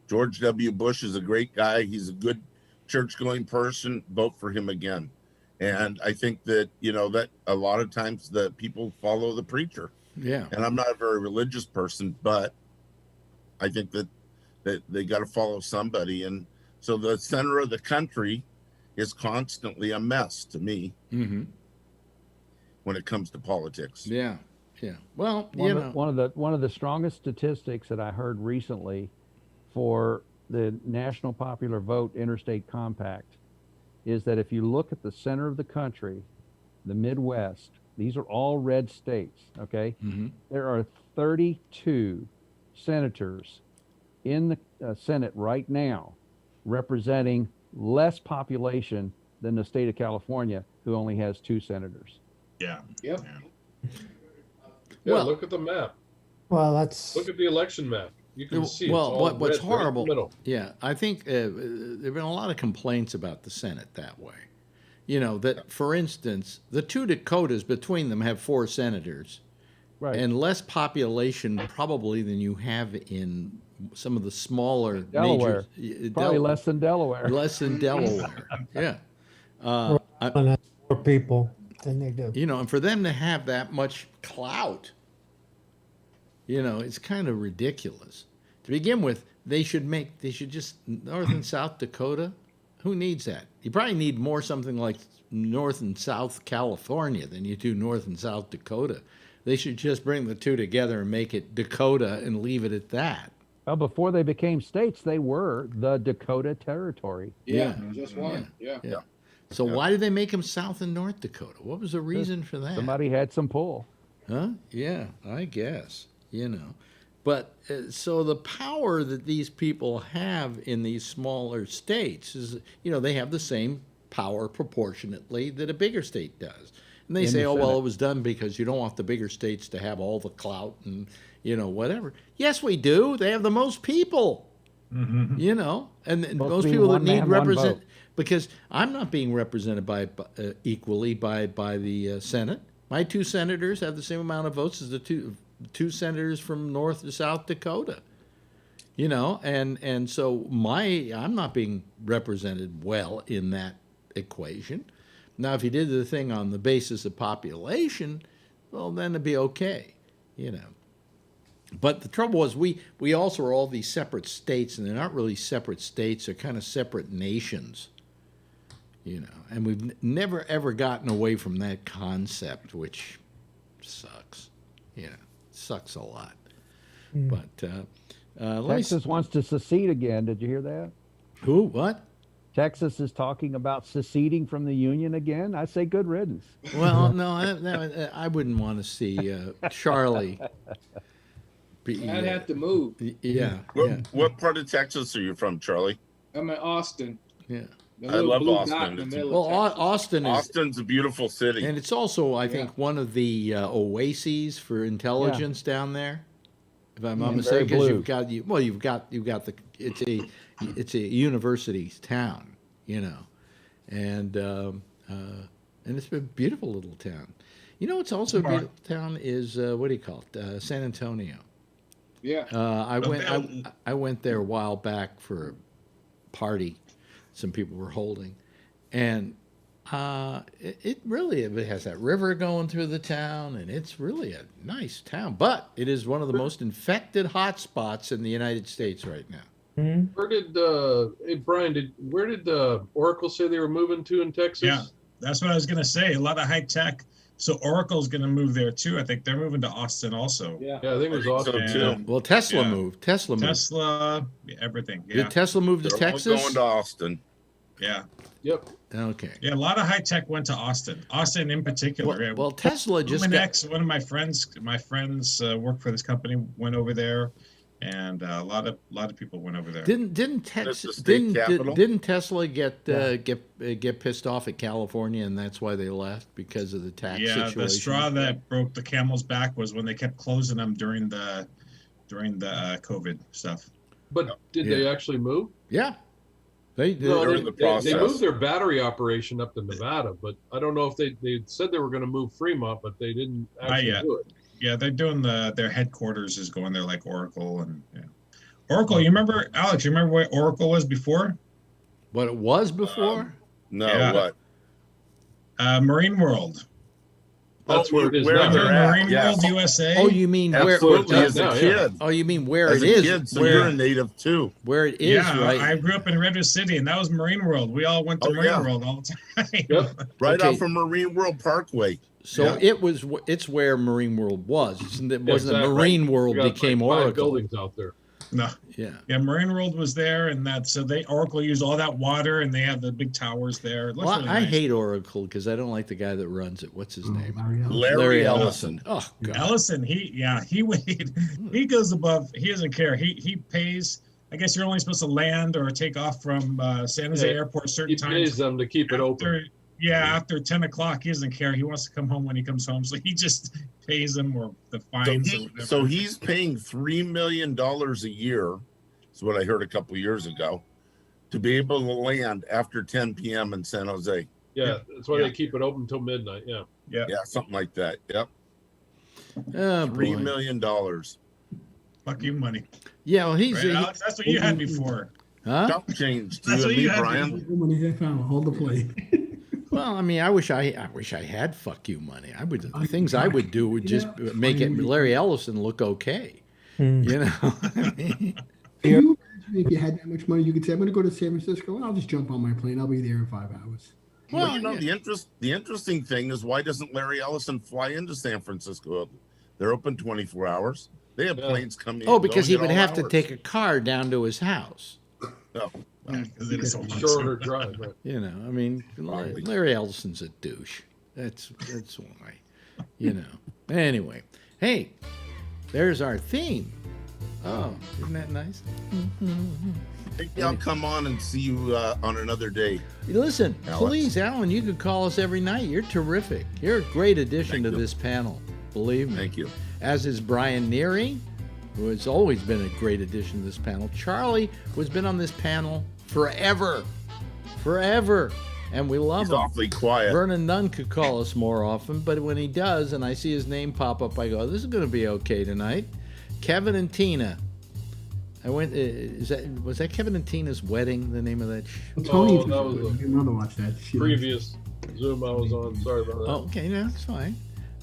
George W. Bush is a great guy. He's a good church-going person. Vote for him again. And I think that that a lot of times the people follow the preacher. Yeah. And I'm not a very religious person, but I think that they got to follow somebody. And so the center of the country is constantly a mess to me. Mm-hmm. When it comes to politics. Yeah. Well, one of the strongest statistics that I heard recently for the National Popular Vote Interstate Compact is that if you look at the center of the country, the Midwest, these are all red states, okay? Mm-hmm. There are 32 senators in the Senate right now representing less population than the state of California, who only has 2 senators. Yeah. Yep. Yeah, look at the map. Well, look at the election map. You can see. What's red, horrible? Right in the middle. Yeah, I think there've been a lot of complaints about the Senate that way. That for instance, the 2 Dakotas between them have 4 senators, right, and less population probably than you have in some of the smaller Delaware. Probably less than Delaware. Less than Delaware. Yeah. More people than they do. And for them to have that much clout, it's kind of ridiculous. To begin with, they should just North and South Dakota. Who needs that? You probably need more something like North and South California than you do North and South Dakota. They should just bring the 2 together and make it Dakota and leave it at that. Well, before they became states, they were the Dakota Territory. Yeah. Just one. Yeah. So why did they make them South and North Dakota? What was the reason for that? Somebody had some pull. Huh? Yeah, I guess, But so the power that these people have in these smaller states is, they have the same power proportionately that a bigger state does. And they say, well, it was done because you don't want the bigger states to have all the clout and, whatever. Yes, we do. They have the most people, and most people that need represent. Because I'm not being represented equally by the Senate. My 2 senators have the same amount of votes as the two senators from North to South Dakota. And so I'm not being represented well in that equation. Now, if you did the thing on the basis of population, well, then it'd be okay, But the trouble was we also are all these separate states, and they're not really separate states. They're kind of separate nations. And we've never, ever gotten away from that concept, which sucks. Sucks a lot. But Texas wants to secede again. Did you hear that? Who? What? Texas is talking about seceding from the Union again. I say good riddance. Well, no, I wouldn't want to see Charlie. I'd have to move. Yeah. What part of Texas are you from, Charlie? I'm in Austin. Yeah. I love Austin. Austin's a beautiful city, and it's also, I think, one of the oases for intelligence down there. If I'm not mistaken, because you've got the it's a university town, and it's a beautiful little town. It's also a beautiful town is what do you call it? San Antonio. Yeah. I went there a while back for a party some people were holding, and It really it has that river going through the town, and it's really a nice town. But it is one of the most infected hot spots in the United States right now. Where did hey Brian? Where did Oracle say they were moving to in Texas? Yeah, that's what I was going to say. A lot of high tech. So Oracle's going to move there too. I think they're moving to Austin also. Yeah, I think it was Austin too. Well, Tesla moved. Tesla, everything. Yeah. Did Tesla move to They're all Texas? going to Austin. Yeah. Yep. Okay. Yeah, a lot of high tech went to Austin. Austin in particular. Well, Tesla just got... One of my friends work for this company, went over there, and a lot of people went over there. Didn't Tesla get pissed off at California, and that's why they left, because of the tax situation? The straw that broke the camel's back was when they kept closing them during the COVID stuff. But did they actually move? Yeah. They did. No, During the process. they moved their battery operation up to Nevada, but I don't know if they said they were going to move Fremont, but they didn't actually do it. Yeah, they're doing their headquarters is going there, like Oracle and Oracle. You remember, Alex? You remember what Oracle was before? What it was before? What? Marine World. That's where it is where now. they're at, Marine yes. World USA. Oh, you mean Absolutely, where? as a kid. Oh, you mean where As it a is? kid, so where, you're a native too. Where it is, right? I grew up in Redwood City, and that was Marine World. We all went to Marine World all the time. Yep. Right off of Marine World Parkway. So it's where Marine World was. It wasn't exactly. Marine World We got became like 5 Oracle. buildings out there. No. Yeah. Yeah, Marine World was there, and Oracle used all that water, and they have the big towers there. It looks Well, really I nice. hate Oracle because I don't like the guy that runs it. What's his name? Larry Ellison. Oh God. Ellison, he goes above. He doesn't care. He pays. I guess you're only supposed to land or take off from San Jose Airport certain times. He pays them to keep it open. Yeah, after 10 o'clock, he doesn't care. He wants to come home when he comes home, so he just pays them or the fines. So he's paying $3 million a year. Is what I heard a couple of years ago, to be able to land after 10 p.m. in San Jose. Yeah, that's why they keep it open until midnight. Yeah. Yeah, something like that. Yep. Oh, $3 million. Fuck you, money. Yeah, well, he's. Right, Alex, that's what you had before. Huh? Don't change to That's you what and you me, had Brian. Hold the plate. Well, I mean, I wish I had fuck you money. The things I would do would just make Larry Ellison look okay. You know. Can you imagine if you had that much money, you could say, "I'm going to go to San Francisco, and I'll just jump on my plane. I'll be there in 5 hours." Well, the interesting thing is, why doesn't Larry Ellison fly into San Francisco? They're open 24 hours. They have planes coming. Oh, because he would have to take a car down to his house. No. Because it is so shorter drive, right? You know, I mean, Larry Ellison's a douche. That's why. You know. Anyway, hey, there's our theme. Oh, isn't that nice? Maybe I'll come on and see you on another day. Listen, Alex. please, Alan, you could call us every night. You're terrific. You're a great addition to this panel. Believe me. Thank you. As is Brian Neary, who has always been a great addition to this panel. Charlie, who's been on this panel forever. And we love him. He's awfully quiet. Vernon Nunn could call us more often, but when he does, and I see his name pop up, I go, this is going to be okay tonight. Kevin and Tina. Was that Kevin and Tina's wedding, the name of that show? Tony, that was your mother watched that. previous Zoom I was on. Sorry about that. Oh, okay, no, that's fine.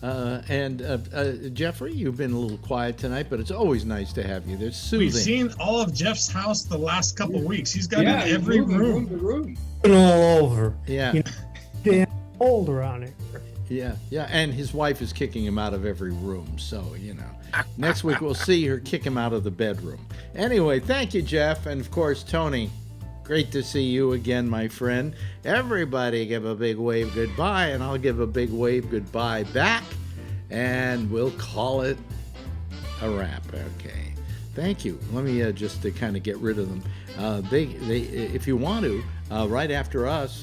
And Jeffrey, you've been a little quiet tonight, but it's always nice to have you. There's soothing. We've seen all of Jeff's house the last couple weeks. He's got in every room. All over. Yeah. You know, damn old around here. Yeah, and his wife is kicking him out of every room, so, you know. Next week we'll see her kick him out of the bedroom. Anyway, thank you, Jeff, and of course, Tony. Great to see you again, my friend. Everybody give a big wave goodbye, and I'll give a big wave goodbye back, and we'll call it a wrap. Okay. Thank you. Let me just to kind of get rid of them. If you want to, right after us,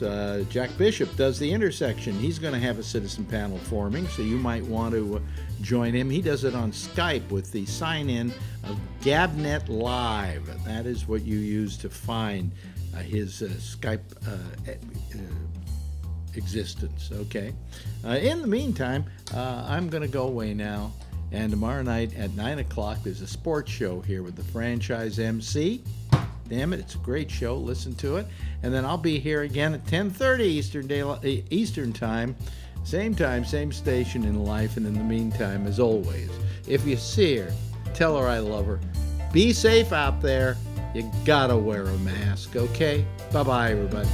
Jack Bishop does the intersection. He's going to have a citizen panel forming, so you might want to join him. He does it on Skype with the sign-in of Gabnet Live. That is what you use to find his Skype existence. Okay. In the meantime, I'm going to go away now. And tomorrow night at 9 o'clock, there's a sports show here with the franchise MC. Damn it, it's a great show. Listen to it. And then I'll be here again at 10:30 Eastern time. Same station in life. And in the meantime, as always, if you see her, tell her I love her. Be safe out there. You gotta wear a mask, okay? Bye-bye, everybody.